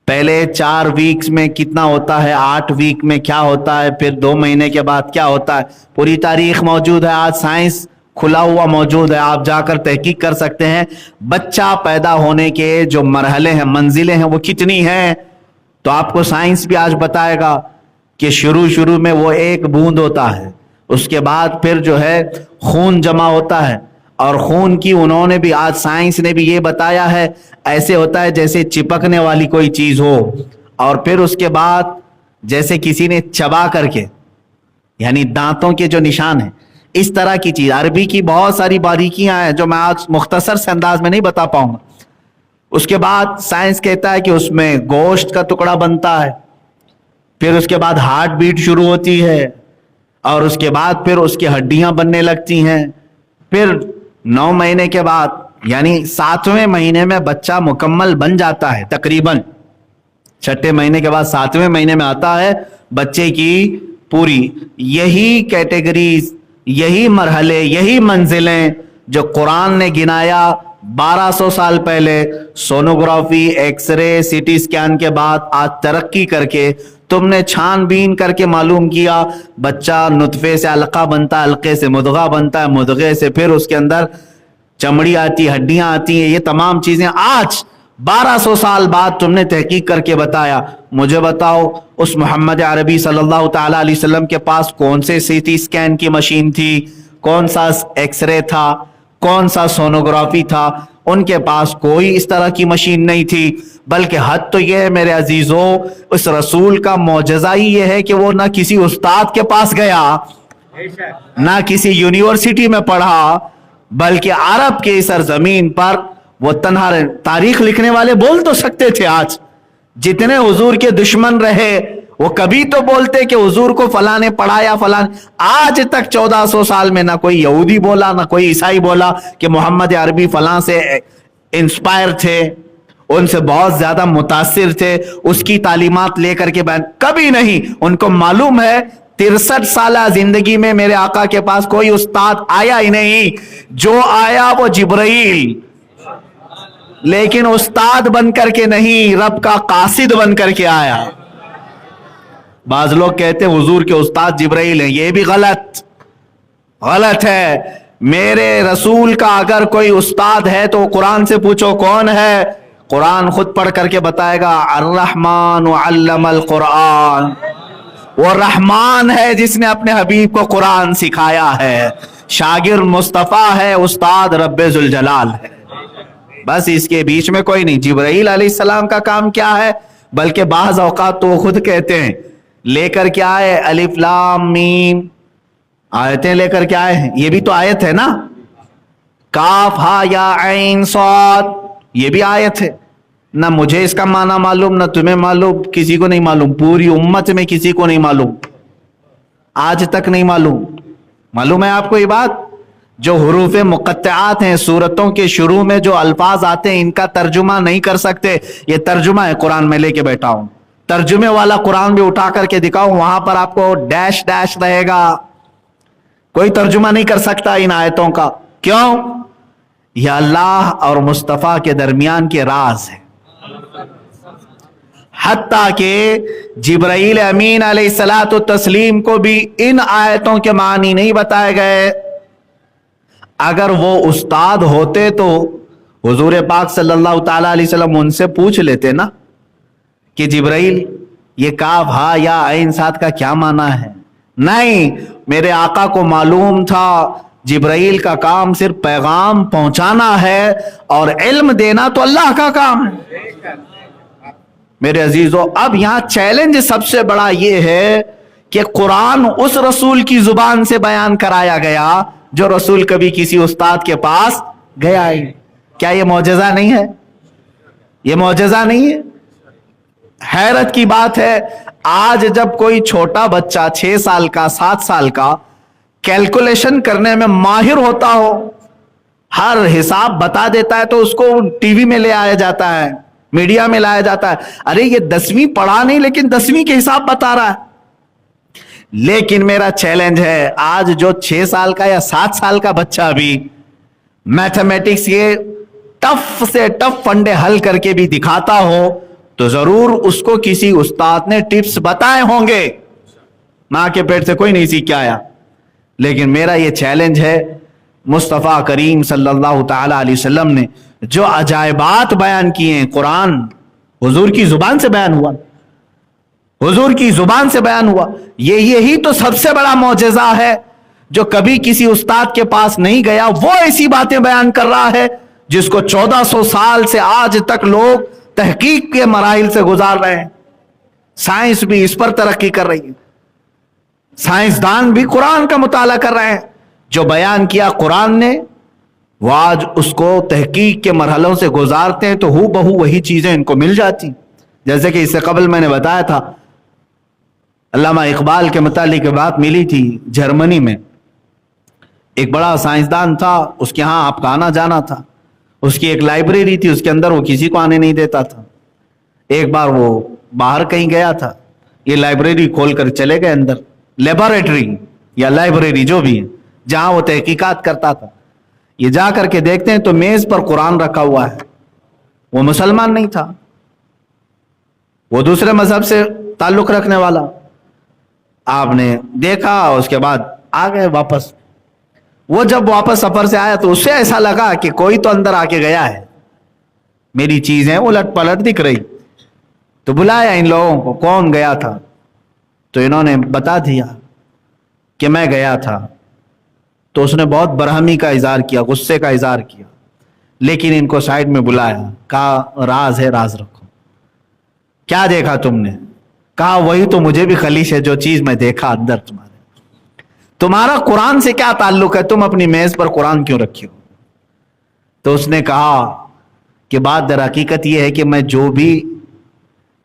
पहले 4 वीक्स में कितना होता है, 8 वीक में क्या होता है, फिर 2 महीने के बाद क्या होता है, पूरी तारीख मौजूद है। आज साइंस खुला हुआ मौजूद है, आप जाकर तहकीक कर सकते हैं बच्चा पैदा होने के जो मरहले हैं, मंजिलें हैं, वो कितनी हैं। तो आपको साइंस भी आज बताएगा कि शुरू में वो एक बूंद होता है, उसके बाद फिर जो है खून जमा होता है, और खून की उन्होंने भी, आज साइंस ने भी ये बताया है, ऐसे होता है जैसे चिपकने वाली कोई चीज हो, और फिर उसके बाद जैसे किसी ने चबा करके, यानी दांतों के जो निशान है, इस तरह की चीज। अरबी की बहुत सारी बारीकियां हैं जो मैं आज मुख्तसर से अंदाज में नहीं बता पाऊंगा। उसके बाद साइंस कहता है कि उसमें गोश्त का टुकड़ा बनता है, फिर उसके बाद हार्ट बीट शुरू होती है, और उसके बाद फिर उसकी हड्डियां बनने लगती हैं। फिर 9 महीने के बाद, यानी 7वें महीने में बच्चा मुकम्मल बन जाता है तकरीबन। 6ठे महीने के बाद 7वें महीने में आता है बच्चे की पूरी यही कैटेगरीज, यही मरहले, यही मंजिलें जो कुरान ने गिनाया 1200 साल पहले। सोनोग्राफी, एक्सरे, सीटी स्कैन के बाद आज तरक्की करके तुमने छानबीन करके मालूम किया बच्चा नुतफे से अलका बनता है, अलके से मुदगा बनता है, मुदगे से फिर उसके अंदर चमड़ी आती, हड्डियां आती हैं। ये तमाम चीजें आज 1200 साल बाद तुमने तहकीक करके बताया। मुझे बताओ उस मोहम्मद अरबी सल्लल्लाहु ताला अलैहि वसल्लम के पास कौन से सीटी स्कैन की मशीन थी, कौन सा एक्सरे था, कौन सा सोनोग्राफी था? उनके पास कोई इस तरह की मशीन नहीं थी। बल्कि हद तो यह है मेरे अजीजों, उस रसूल का मौजज़ा ही यह है कि वो ना किसी उस्ताद के पास गया, ना किसी यूनिवर्सिटी में पढ़ा, बल्कि अरब के सरजमीन पर वो तन्हा रहे। तारीख लिखने वाले बोल तो सकते थे, आज जितने हुजूर के दुश्मन रहे वो कभी तो बोलते कि हुजूर को फलां ने पढ़ाया, फलां। आज तक 1400 साल में ना कोई यहूदी बोला, ना कोई ईसाई बोला कि मोहम्मद अरबी फलां से इंस्पायर थे, उनसे बहुत ज्यादा मुतासिर थे, उसकी तालीमात लेकर के बयान, कभी नहीं। उनको मालूम है 63 साल जिंदगी में मेरे आका के पास कोई उस्ताद आया ही नहीं, जो आया वो जिब्राइल, लेकिन उस्ताद बन करके नहीं, रब का कासिद बन करके आया। बाज लोग कहते हैं हुजूर के उस्ताद जिब्राइल हैं, ये भी गलत है। میرے رسول کا اگر کوئی استاد ہے تو قرآن سے پوچھو کون ہے؟ قرآن خود پڑھ کر کے بتائے گا الرحمن علم القرآن، وہ رحمان ہے جس نے اپنے حبیب کو قرآن سکھایا ہے، شاگرد مصطفیٰ ہے، استاد رب ذوالجلال ہے، بس اس کے بیچ میں کوئی نہیں۔ جبرائیل علیہ السلام کا کام کیا ہے؟ بلکہ بعض اوقات تو وہ خود کہتے ہیں لے کر کے آئے الف لام میم، آیتیں لے کر کے آئے ہیں، یہ بھی تو آیت ہے نا، کاف ہا یا عین صاد، یہ بھی آیت ہے، نہ مجھے اس کا معنی معلوم، نہ تمہیں معلوم، کسی کو نہیں معلوم، پوری امت میں کسی کو نہیں معلوم، آج تک نہیں معلوم۔ معلوم ہے آپ کو یہ بات؟ جو حروف مقطعات ہیں، سورتوں کے شروع میں جو الفاظ آتے ہیں، ان کا ترجمہ نہیں کر سکتے، یہ ترجمہ ہے قرآن میں لے کے بیٹھا ہوں، ترجمے والا قرآن بھی اٹھا کر کے دکھاؤں، وہاں پر آپ کو ڈیش ڈیش رہے گا، کوئی ترجمہ نہیں کر سکتا ان آیتوں کا۔ کیوں؟ یہ اللہ اور مصطفیٰ کے درمیان کے راز ہے، حتیٰ کہ جبرائیل امین علیہ الصلاۃ والتسلیم کو بھی ان آیتوں کے معنی نہیں بتائے گئے۔ اگر وہ استاد ہوتے تو حضور پاک صلی اللہ تعالی علیہ وسلم ان سے پوچھ لیتے نا کہ جبرائیل یہ کاف ہا یا عین صاد کا کیا معنی ہے؟ نہیں، میرے آقا کو معلوم تھا جبرائیل کا کام صرف پیغام پہنچانا ہے اور علم دینا تو اللہ کا کام ہے۔ میرے عزیزو، اب یہاں چیلنج سب سے بڑا یہ ہے کہ قرآن اس رسول کی زبان سے بیان کرایا گیا جو رسول کبھی کسی استاد کے پاس گیا ہی۔ کیا یہ معجزہ نہیں ہے؟ یہ معجزہ نہیں ہے؟ حیرت کی بات ہے، آج جب کوئی چھوٹا بچہ 6 سال کا 7 سال کا کیلکولیشن کرنے میں ماہر ہوتا ہو، ہر حساب بتا دیتا ہے تو اس کو ٹی وی میں لے آیا جاتا ہے، میڈیا میں لایا جاتا ہے، ارے یہ 10ویں پڑھا نہیں لیکن 10ویں کے حساب بتا رہا ہے۔ لیکن میرا چیلنج ہے، آج جو 6 سال کا یا 7 سال کا بچہ بھی میتھمیٹکس یہ ٹف سے ٹف فنڈے حل کر کے بھی دکھاتا ہو تو ضرور اس کو کسی استاد نے ٹپس بتائے ہوں گے، ماں کے پیٹ سے کوئی نہیں سیکھ کے آیا۔ لیکن میرا یہ چیلنج ہے، مصطفیٰ کریم صلی اللہ تعالی علیہ وسلم نے جو عجائبات بیان کیے ہیں، قرآن حضور کی زبان سے بیان ہوا، حضور کی زبان سے بیان ہوا، یہی تو سب سے بڑا معجزہ ہے۔ جو کبھی کسی استاد کے پاس نہیں گیا وہ ایسی باتیں بیان کر رہا ہے جس کو 1400 سال سے آج تک لوگ تحقیق کے مراحل سے گزار رہے ہیں۔ سائنس بھی اس پر ترقی کر رہی ہے، سائنسدان بھی قرآن کا مطالعہ کر رہے ہیں، جو بیان کیا قرآن نے وہ آج اس کو تحقیق کے مرحلوں سے گزارتے ہیں تو ہو بہو وہی چیزیں ان کو مل جاتی۔ جیسے کہ اس سے قبل میں نے بتایا تھا، علامہ اقبال کے متعلق بات ملی تھی، جرمنی میں ایک بڑا سائنسدان تھا، اس کے ہاں آپ کا آنا جانا تھا، اس کی ایک لائبریری تھی، اس کے اندر وہ کسی کو آنے نہیں دیتا تھا۔ ایک بار وہ باہر کہیں گیا تھا، یہ لائبریری کھول کر چلے گئے اندر، لیبارٹری یا لائبریری جو بھی ہے جہاں وہ تحقیقات کرتا تھا، یہ جا کر کے دیکھتے ہیں تو میز پر قرآن رکھا ہوا ہے۔ وہ مسلمان نہیں تھا، وہ دوسرے مذہب سے تعلق رکھنے والا۔ آپ نے دیکھا، اس کے بعد آ گئے واپس۔ وہ جب واپس سفر سے آیا تو اسے ایسا لگا کہ کوئی تو اندر آ کے گیا ہے، میری چیزیں الٹ پلٹ دکھ رہی، تو بلایا ان لوگوں کو، کون گیا تھا؟ تو انہوں نے بتا دیا کہ میں گیا تھا۔ تو اس نے بہت برہمی کا اظہار کیا، غصے کا اظہار کیا، لیکن ان کو سائڈ میں بلایا، کہا راز ہے، راز رکھو۔ کیا دیکھا تم نے؟ کہا وہی تو مجھے بھی خلیش ہے جو چیز میں دیکھا اندر تمہارے۔ تمہارا قرآن سے کیا تعلق ہے؟ تم اپنی میز پر قرآن کیوں رکھی ہو؟ تو اس نے کہا کہ بات در حقیقت یہ ہے کہ میں جو بھی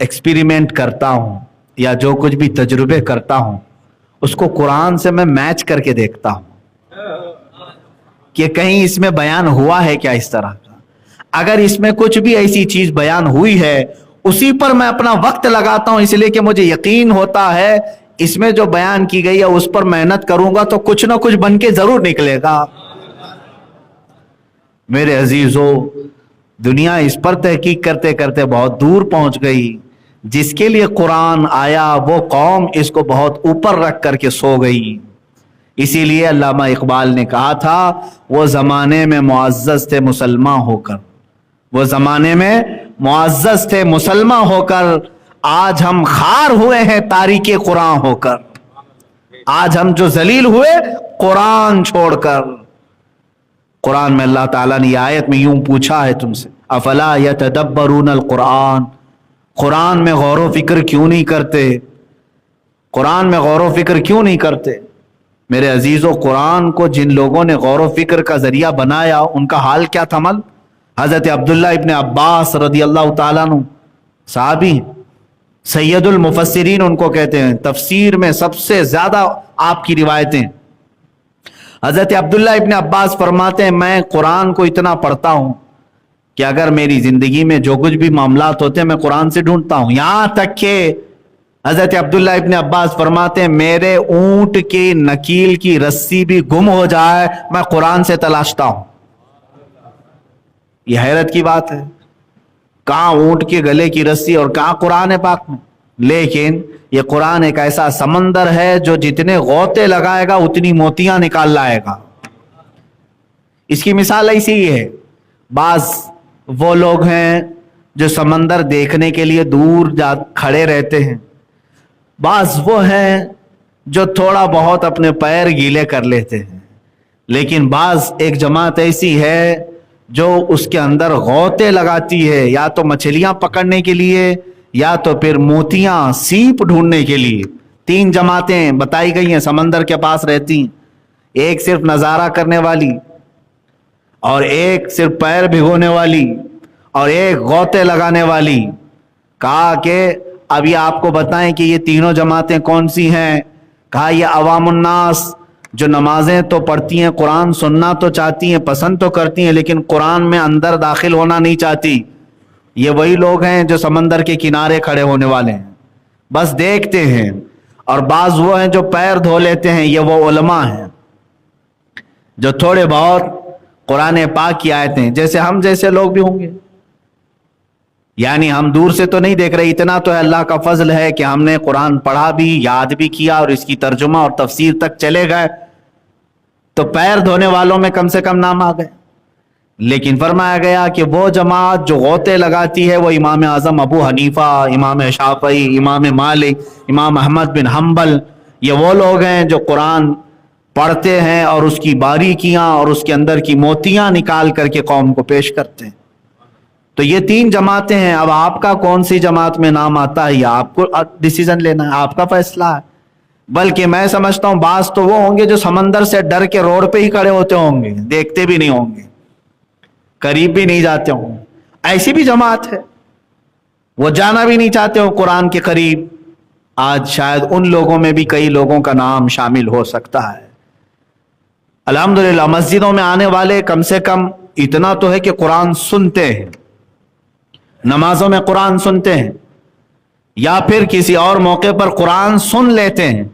ایکسپیریمنٹ کرتا ہوں یا جو کچھ بھی تجربے کرتا ہوں اس کو قرآن سے میں میچ کر کے دیکھتا ہوں کہ کہیں اس میں بیان ہوا ہے کیا اس طرح کا۔ اگر اس میں کچھ بھی ایسی چیز بیان ہوئی ہے اسی پر میں اپنا وقت لگاتا ہوں، اس لیے کہ مجھے یقین ہوتا ہے اس میں جو بیان کی گئی ہے اس پر محنت کروں گا تو کچھ نہ کچھ بن کے ضرور نکلے گا۔ میرے عزیزو، دنیا اس پر تحقیق کرتے کرتے بہت دور پہنچ گئی۔ جس کے لیے قرآن آیا وہ قوم اس کو بہت اوپر رکھ کر کے سو گئی۔ इसीलिए अल्लामा इकबाल ने कहा था, वो जमाने में मुअज़्ज़ज़ थे मुसलमान होकर, वो जमाने में मुअज़्ज़ज़ थे मुसलमान होकर, आज हम खार हुए हैं तारीके कुरान होकर। आज हम जो जलील हुए कुरान छोड़कर। कुरान में अल्लाह ताला ने आयत में यूं पूछा है तुमसे, अफला यतदब्बरून अल कुरान, कुरान में गौर व फिक्र क्यों नहीं करते? कुरान में गौर व फिक्र क्यों नहीं करते? मेरे अजीजों, कुरान को जिन लोगों ने गौर व फिक्र का जरिया बनाया, उनका हाल क्या था? मल हजरत अब्दुल्ला इब्न अब्बास रदी अल्लाह ताला अन्हु साहबी, सैयदुल मुफस्सिरीन उनको कहते हैं, तफसीर में सबसे ज्यादा आपकी रिवायतें। हजरत अब्दुल्ला इब्न अब्बास फरमाते हैं, मैं कुरान को इतना पढ़ता हूं कि अगर मेरी जिंदगी में जो कुछ भी मामलात होते हैं मैं कुरान से ढूंढता हूं। यहां तक कि हजरत अब्दुल्ला इब्न अब्बास फरमाते हैं, मेरे ऊंट की नकील की रस्सी भी गुम हो जाए मैं कुरान से तलाशता हूं। यह हैरत की बात है, कहां ऊंट के गले की रस्सी और कहां कुरान है पाक में। लेकिन यह कुरान एक ऐसा समंदर है जो जितने गौते लगाएगा उतनी मोतियां निकाल लाएगा। इसकी मिसाल ऐसी ही है, बाज वो लोग हैं जो समंदर देखने के लिए दूर जा खड़े रहते हैं, बाज वो हैं जो थोड़ा बहुत अपने पैर गीले कर लेते हैं, लेकिन बाज एक जमात ऐसी है जो उसके अंदर गौते लगाती है, या तो मछलियां पकड़ने के लिए या तो फिर मोतियां सीप ढूंढने के लिए। तीन जमातें बताई गई हैं समंदर के पास रहती हैं, एक सिर्फ नजारा करने वाली, और एक सिर्फ पैर भिगोने वाली, और एक गौते लगाने वाली। कहा कि अभी आपको बताएं कि ये तीनों जमातें कौन सी हैं। कहा ये अवामुन्नास, जो नमाजें तो पढ़ती हैं, कुरान सुनना तो चाहती हैं, पसंद तो करती हैं, लेकिन कुरान में अंदर दाखिल होना नहीं चाहती। ये वही लोग हैं जो समंदर के किनारे खड़े होने वाले हैं, बस देखते हैं। और बाज वो हैं जो पैर धो लेते हैं, ये वो उलमा हैं जो थोड़े बहुत कुरान पाक की आयतें, जैसे हम जैसे लोग भी होंगे, यानी हम दूर से तो नहीं देख रहे। इतना तो है, अल्लाह का फजल है कि हमने कुरान पढ़ा भी, याद भी किया और इसकी तर्जुमा और तफसीर तक चले गए, तो पैर धोने वालों में कम से कम नाम आ गए। लेकिन फरमाया गया कि वो जमात जो गौते लगाती है वो इमाम आजम अबू हनीफा, इमाम शाफई, इमाम मालिक, इमाम अहमद बिन हम्बल, ये वो लोग हैं जो कुरान पढ़ते हैं और उसकी बारीकियां और उसके अंदर की मोतियां निकाल करके कौम को पेश करते हैं। तो ये तीन जमातें हैं। अब आपका कौन सी जमात में नाम आता है, या आपको डिसीजन लेना है, आपका फैसला है। बल्कि मैं समझता हूं बास तो वो होंगे जो समंदर से डर के रोड पे ही खड़े होते होंगे, देखते भी नहीं होंगे, करीब भी नहीं जाते होंगे। ऐसी भी जमात है, वो जाना भी नहीं चाहते हो कुरान के करीब। आज शायद उन लोगों में भी कई लोगों का नाम शामिल हो सकता है। अल्हम्दुलिल्लाह मस्जिदों में आने वाले कम से कम इतना तो है कि कुरान सुनते हैं, नमाजों में कुरान सुनते हैं, या फिर किसी और मौके पर कुरान सुन लेते हैं,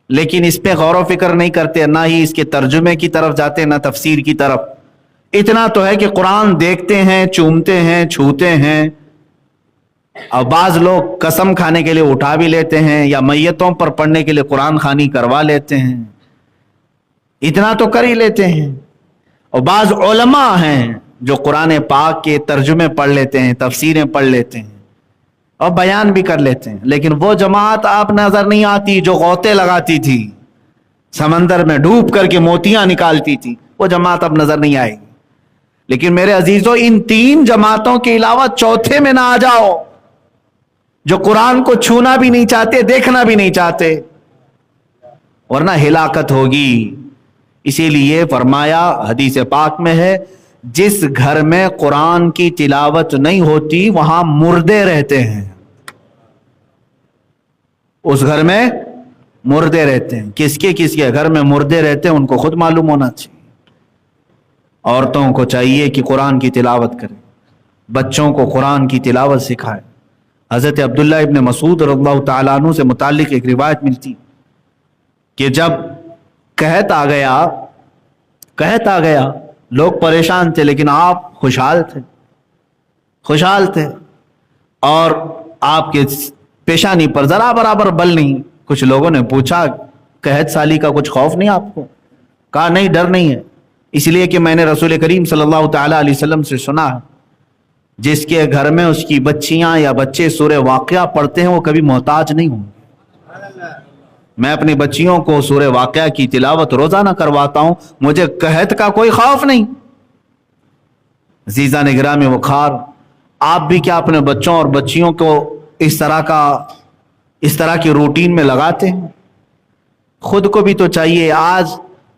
लेकिन इस पे गौर व फिक्र नहीं करते, ना ही इसके तर्जुमे की तरफ जाते, ना तफसीर की तरफ। इतना तो है कि कुरान देखते हैं, चूमते हैं, छूते हैं। अब बाज लोग कसम खाने के लिए उठा भी लेते हैं, या मैयतों पर पढ़ने के लिए कुरान खानी करवा लेते हैं, इतना तो कर ही लेते हैं। और बाज उलमा हैं जो कुरान पाक के तर्जुमे पढ़ लेते हैं, तफसीरें पढ़ लेते हैं और बयान भी कर लेते हैं। लेकिन वो जमात आप नजर नहीं आती जो गौते लगाती थी, समंदर में डूब करके मोतियां निकालती थी, वो जमात अब नजर नहीं आएगी। लेकिन मेरे अजीजों, इन तीन जमातों के अलावा चौथे में ना आ जाओ, जो कुरान को छूना भी नहीं चाहते, देखना भी नहीं चाहते, वरना हिलाकत होगी। इसीलिए फरमाया, हदीस पाक में है, जिस घर में कुरान की तिलावत नहीं होती वहां मुर्दे रहते हैं। उस घर में मुर्दे रहते हैं। किसके किसके घर में मुर्दे रहते हैं उनको खुद मालूम होना चाहिए। औरतों को चाहिए कि कुरान की तिलावत करें, बच्चों को कुरान की तिलावत सिखाए। हजरत अब्दुल्ला इब्न मसूद रज़ियल्लाहु ताला अन्हु से मुताल्लिक एक रिवायत मिलती कि जब कहत आ गया लोग परेशान थे, लेकिन आप खुशहाल थे और आपके पेशानी पर जरा बराबर बल नहीं। कुछ लोगों ने पूछा قحط سالی کا کچھ خوف نہیں آپ کو؟ کہا نہیں، ڈر نہیں ہے، اس لیے کہ میں نے رسول کریم صلی اللہ تعالی علیہ وسلم سے سنا ہے جس کے گھر میں اس کی بچیاں یا بچے سورہ واقعہ پڑھتے ہیں وہ کبھی محتاج نہیں ہوں۔ میں اپنی بچیوں کو سورہ واقعہ کی تلاوت روزانہ کرواتا ہوں، مجھے قحط کا کوئی خوف نہیں۔ عزیزان گرامی وقار، آپ بھی کیا اپنے بچوں اور بچیوں کو اس طرح کی روٹین میں لگاتے ہیں؟ خود کو بھی تو چاہیے۔ آج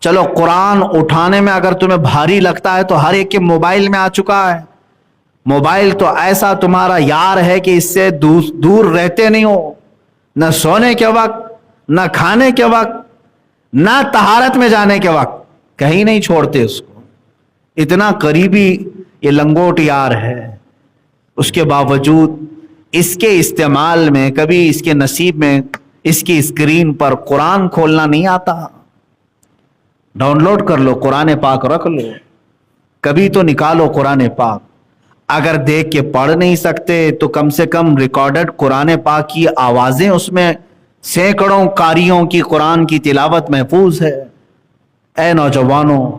چلو قرآن اٹھانے میں اگر تمہیں بھاری لگتا ہے تو ہر ایک کے موبائل میں آ چکا ہے۔ موبائل تو ایسا تمہارا یار ہے کہ اس سے دور رہتے نہیں ہو، نہ سونے کے وقت، نہ کھانے کے وقت، نہ طہارت میں جانے کے وقت، کہیں نہیں چھوڑتے اس کو۔ اتنا قریبی یہ لنگوٹ یار ہے، اس کے باوجود اس کے استعمال میں کبھی اس کے نصیب میں اس کی اسکرین پر قرآن کھولنا نہیں آتا۔ ڈاؤن لوڈ کر لو، قرآن پاک رکھ لو، کبھی تو نکالو قرآن پاک۔ اگر دیکھ کے پڑھ نہیں سکتے تو کم سے کم ریکارڈڈ قرآن پاک کی آوازیں، اس میں سینکڑوں قاریوں کی قرآن کی تلاوت محفوظ ہے۔ اے نوجوانوں،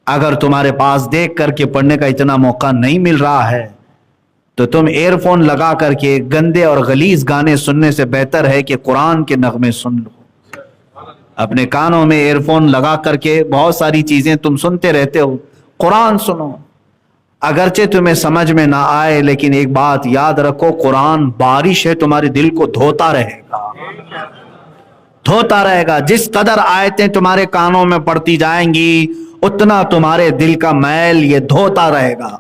اگر تمہارے پاس دیکھ کر کے پڑھنے کا اتنا موقع نہیں مل رہا ہے تو تم ایئر فون لگا کر کے گندے اور غلیظ گانے سننے سے بہتر ہے کہ قرآن کے نغمے سن لو۔ اپنے کانوں میں ایئر فون لگا کر کے بہت ساری چیزیں تم سنتے رہتے ہو، قرآن سنو۔ اگرچہ تمہیں سمجھ میں نہ آئے لیکن ایک بات یاد رکھو، قرآن بارش ہے، تمہارے دل کو دھوتا رہے گا، دھوتا رہے گا۔ جس قدر آیتیں تمہارے کانوں میں پڑتی جائیں گی اتنا تمہارے دل کا میل یہ دھوتا رہے گا۔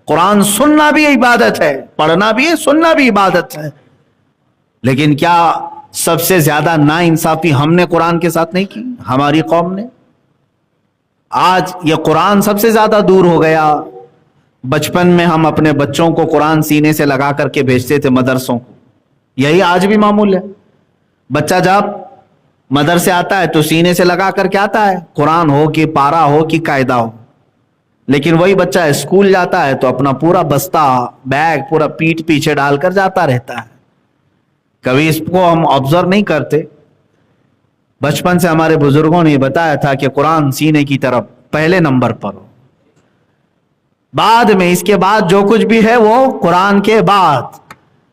قرآن سننا بھی عبادت ہے، پڑھنا بھی ہے، سننا بھی عبادت ہے، لیکن کیا سب سے زیادہ ناانصافی ہم نے قرآن کے ساتھ نہیں کی؟ ہماری قوم نے۔ آج یہ قرآن سب سے زیادہ دور ہو گیا۔ بچپن میں ہم اپنے بچوں کو قرآن سینے سے لگا کر کے بھیجتے تھے مدرسوں کو، یہی آج بھی معمول ہے۔ بچہ جب مدرسے آتا ہے تو سینے سے لگا کر کے آتا ہے، قرآن ہو کہ پارا ہو کہ قاعدہ ہو، لیکن وہی بچہ اسکول جاتا ہے تو اپنا پورا بستہ بیگ پورا پیٹھ پیچھے ڈال کر جاتا رہتا ہے۔ کبھی اس کو ہم آبزرو نہیں کرتے۔ بچپن سے ہمارے بزرگوں نے بتایا تھا کہ قرآن سینے کی طرف پہلے نمبر پر ہو، بعد میں اس کے بعد جو کچھ بھی ہے وہ قرآن کے بعد،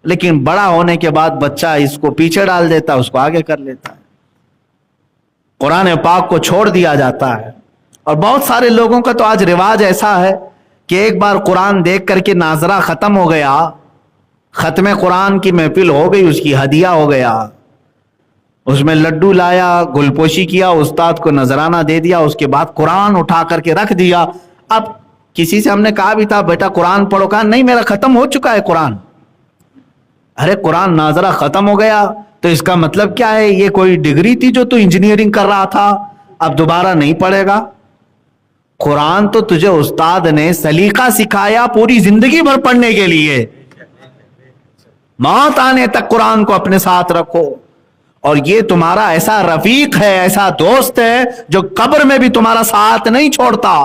لیکن بڑا ہونے کے بعد بچہ اس کو پیچھے ڈال دیتا ہے، اس کو آگے کر لیتا ہے، قرآن پاک کو چھوڑ دیا جاتا ہے۔ اور بہت سارے لوگوں کا تو آج رواج ایسا ہے کہ ایک بار قرآن دیکھ کر کے ناظرہ ختم ہو گیا، ختم قرآن کی محفل ہو گئی، اس کی ہدیہ ہو گیا، اس میں لڈو لایا، گل پوشی کیا، استاد کو نذرانہ دے دیا، اس کے بعد قرآن اٹھا کر کے رکھ دیا۔ اب کسی سے ہم نے کہا بھی تھا بیٹا قرآن پڑھو، کہا نہیں میرا ختم ہو چکا ہے قرآن۔ ارے قرآن ناظرہ ختم ہو گیا تو اس کا مطلب کیا ہے؟ یہ کوئی ڈگری تھی جو تو انجینئرنگ کر رہا تھا، اب دوبارہ نہیں پڑھے گا؟ قرآن تو تجھے استاد نے سلیقہ سکھایا پوری زندگی بھر پڑھنے کے لیے، موت آنے تک قرآن کو اپنے ساتھ رکھو۔ اور یہ تمہارا ایسا رفیق ہے، ایسا دوست ہے جو قبر میں بھی تمہارا ساتھ نہیں چھوڑتا،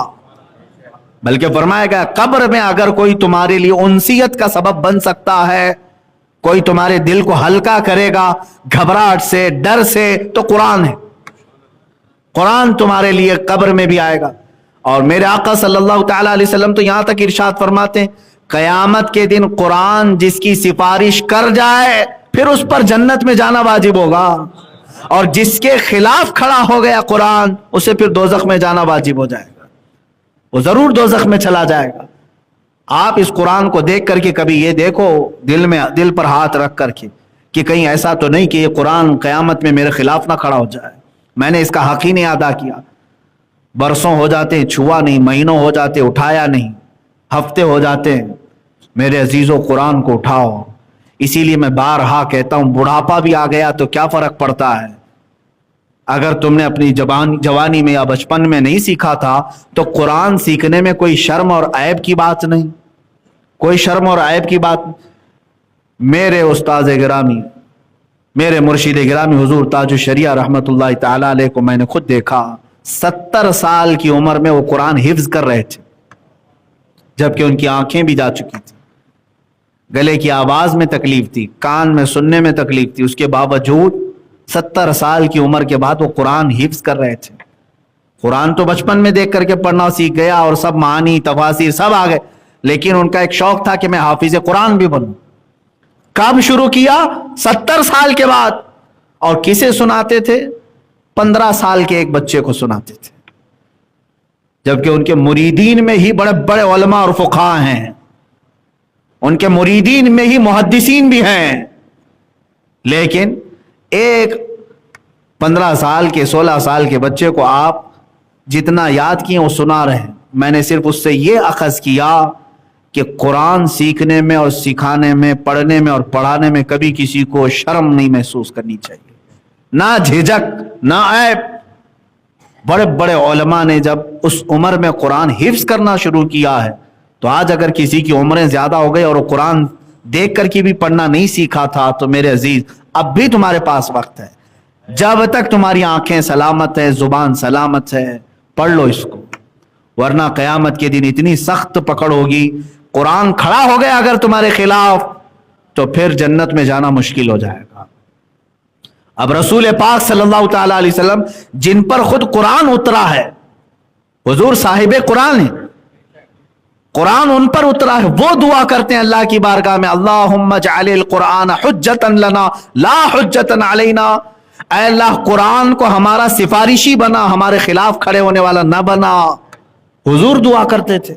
بلکہ فرمایا گیا قبر میں اگر کوئی تمہارے لیے انسیت کا سبب بن سکتا ہے، کوئی تمہارے دل کو ہلکا کرے گا گھبراہٹ سے، ڈر سے، تو قرآن ہے۔ قرآن تمہارے لیے قبر میں بھی آئے گا۔ اور میرے آقا صلی اللہ تعالی علیہ وسلم تو یہاں تک ارشاد فرماتے ہیں قیامت کے دن قرآن جس کی سفارش کر جائے پھر اس پر جنت میں جانا واجب ہوگا، اور جس کے خلاف کھڑا ہو گیا قرآن اسے پھر دوزخ میں جانا واجب ہو جائے گا، وہ ضرور دوزخ میں چلا جائے گا۔ آپ اس قرآن کو دیکھ کر کے کبھی یہ دیکھو دل پر ہاتھ رکھ کر کے کہ کہیں ایسا تو نہیں کہ یہ قرآن قیامت میں میرے خلاف نہ کھڑا ہو جائے، میں نے اس کا حق ہی نہیں ادا کیا۔ برسوں ہو جاتے ہیں چھوا نہیں، مہینوں ہو جاتے اٹھایا نہیں، ہفتے ہو جاتے ہیں۔ میرے عزیزوں قرآن کو اٹھاؤ۔ اسی لیے میں بارہا کہتا ہوں بڑھاپا بھی آ گیا تو کیا فرق پڑتا ہے؟ اگر تم نے اپنی جوانی میں یا بچپن میں نہیں سیکھا تھا تو قرآن سیکھنے میں کوئی شرم اور عیب کی بات نہیں، کوئی شرم اور عیب کی بات نہیں۔ میرے استاد گرامی، میرے مرشد گرامی حضور تاج الشریعہ رحمت اللہ تعالی علیہ کو میں نے خود دیکھا، 70 سال کی عمر میں وہ قرآن حفظ کر رہے تھے، جبکہ ان کی آنکھیں بھی جا چکی تھی، گلے کی آواز میں تکلیف تھی، کان میں سننے میں تکلیف تھی، اس کے باوجود 70 साल की उम्र के बाद वो कुरान हिफ्ज कर रहे थे। कुरान तो बचपन में देख करके पढ़ना सीख गया और सब मानी तफासिर सब आ गए, लेकिन उनका एक शौक था कि मैं हाफिज कुरान भी बनूं। कब शुरू किया? 70 साल के बाद। और किसे सुनाते थे? 15 साल के एक बच्चे को सुनाते थे, जबकि उनके मुरीदीन में ही बड़े बड़े उलमा और फुक़हा हैं, उनके मुरीदीन में ही मुहद्दिसीन भी हैं, लेकिन एक 15 साल के 16 साल के बच्चे को आप जितना याद किए वो सुना रहे हैं। मैंने सिर्फ उससे ये अखज़ किया कि कुरान सीखने में और सिखाने में, पढ़ने में और पढ़ाने में कभी किसी को शर्म नहीं महसूस करनी चाहिए, ना झिझक ना ऐब। बड़े बड़े उलमा ने जब उस उम्र में कुरान हिफ्ज करना शुरू किया है, तो आज अगर किसी की उम्रें ज्यादा हो गई और वो कुरान देख करके भी पढ़ना नहीं सीखा था, तो मेरे अजीज अब भी तुम्हारे पास वक्त है। जब तक तुम्हारी आंखें सलामत है, जुबान सलामत है, पढ़ लो इसको, वरना कयामत के दिन इतनी सख्त पकड़ होगी, कुरान खड़ा हो गया अगर तुम्हारे खिलाफ, तो फिर जन्नत में जाना मुश्किल हो जाएगा। अब रसूल पाक सल्लल्लाहु तआला अलैहि वसल्लम जिन पर खुद कुरान उतरा है, हुजूर साहिब कुरान है, कुरान उन पर उतरा है, वो दुआ करते हैं अल्लाह की बारगाह में, अल्लाहुम्मा जअलिल कुरान हुज्जतन लना ला हुज्जतन अलैना। ऐ अल्लाह कुरान को हमारा सिफारिशी बना, हमारे खिलाफ खड़े होने वाला ना बना। हुजूर दुआ करते थे,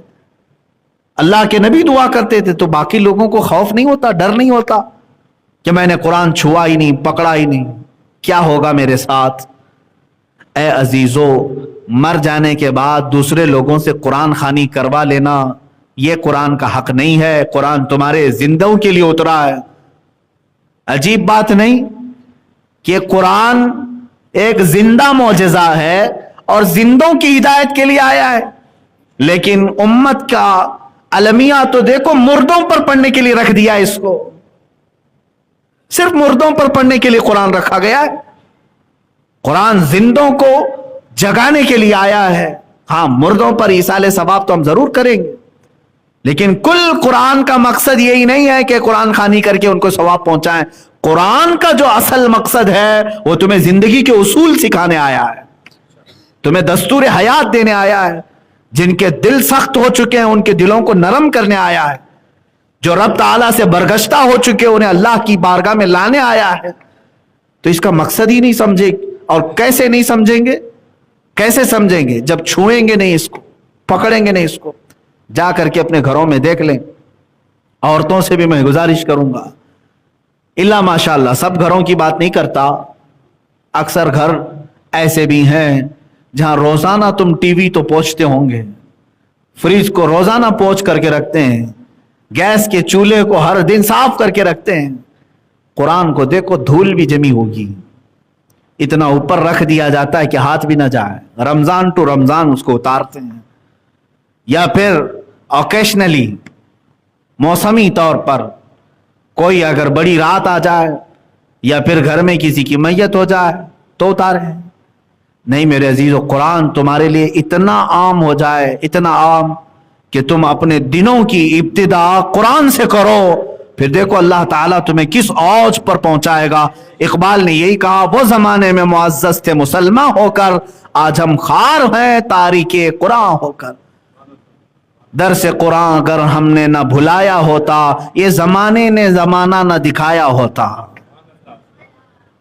अल्लाह के नबी दुआ करते थे, तो बाकी लोगों को खौफ नहीं होता, डर नहीं होता कि मैंने कुरान छुआ ही नहीं, पकड़ा ही नहीं, क्या होगा मेरे साथ। ऐ अजीजों, मर जाने के बाद दूसरे लोगों से कुरान खानी करवा लेना, यह कुरान का हक नहीं है। कुरान तुम्हारे जिंदों के लिए उतरा है। अजीब बात नहीं कि कुरान एक जिंदा मौजज़ा है और जिंदों की हिदायत के लिए आया है, लेकिन उम्मत का अलमिया तो देखो मुर्दों पर पढ़ने के लिए रख दिया है। इसको सिर्फ मुर्दों पर पढ़ने के लिए कुरान रखा गया है। कुरान जिंदों को जगाने के लिए आया है। हाँ, मुर्दों पर ईसाले सवाब तो हम जरूर करेंगे, लेकिन कुल कुरान का मकसद यही नहीं है कि कुरान खानी करके उनको सवाब पहुंचाएं। कुरान का जो असल मकसद है वो तुम्हें जिंदगी के उसूल सिखाने आया है, तुम्हें दस्तूर हयात देने आया है। जिनके दिल सख्त हो चुके हैं उनके दिलों को नरम करने आया है, जो रब ताला से बरगश्ता हो चुके उन्हें अल्लाह की बारगाह में लाने आया है। तो इसका मकसद ही नहीं समझे। और कैसे नहीं समझेंगे? कैसे समझेंगे? जब छुएंगे नहीं इसको, पकड़ेंगे नहीं इसको। जा करके अपने घरों में देख लें। औरतों से भी मैं गुजारिश करूंगा, इल्ला माशाअल्लाह सब घरों की बात नहीं करता, अक्सर घर ऐसे भी हैं जहां रोजाना तुम टीवी तो पोंछते होंगे, फ्रिज को रोजाना पोंछ करके रखते हैं, गैस के चूल्हे को हर दिन साफ करके रखते हैं। कुरान को देखो, धूल भी जमी होगी, इतना ऊपर रख दिया जाता है कि हाथ भी ना जाए। रमजान टू रमजान उसको उतारते हैं, या फिर ओकेशनली मौसमी तौर पर कोई अगर बड़ी रात आ जाए या फिर घर में किसी की मैयत हो जाए तो उतारे। नहीं मेरे अजीजों, कुरान तुम्हारे लिए इतना आम हो जाए, इतना आम कि तुम अपने दिनों की इब्तिदा कुरान से करो, फिर देखो अल्लाह ताला तुम्हें किस औज पर पहुंचाएगा। इकबाल ने यही कहा, वो जमाने में मुअज़्ज़ज़ थे मुसलमान होकर, आज हम खार हैं तारीके कुरान होकर। दर से कुरान अगर हमने न भुलाया होता, ये जमाने ने जमाना न दिखाया होता।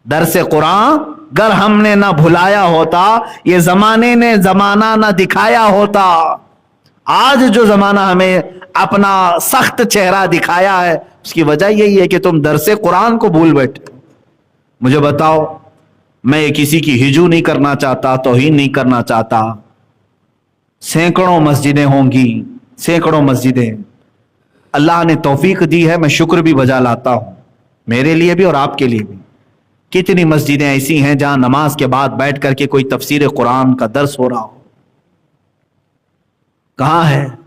दर से कुरान अगर हमने न भुलाया होता, ये जमाने ने जमाना न दिखाया होता। आज जो जमाना हमें अपना सख्त चेहरा दिखाया है, उसकी वजह यही है कि तुम दरसे कुरान को भूल बैठे। मुझे बताओ, मैं किसी की हिजू नहीं करना चाहता, तौहीन नहीं करना चाहता। सैकड़ों मस्जिदें होंगी, सैकड़ों मस्जिदें अल्लाह ने तौफीक दी है, मैं शुक्र भी बजा लाता हूं, मेरे लिए भी और आपके लिए भी। कितनी मस्जिदें ऐसी हैं जहां नमाज के बाद बैठ करके कोई तफसीर कुरान का दर्स हो रहा हो? कहां है?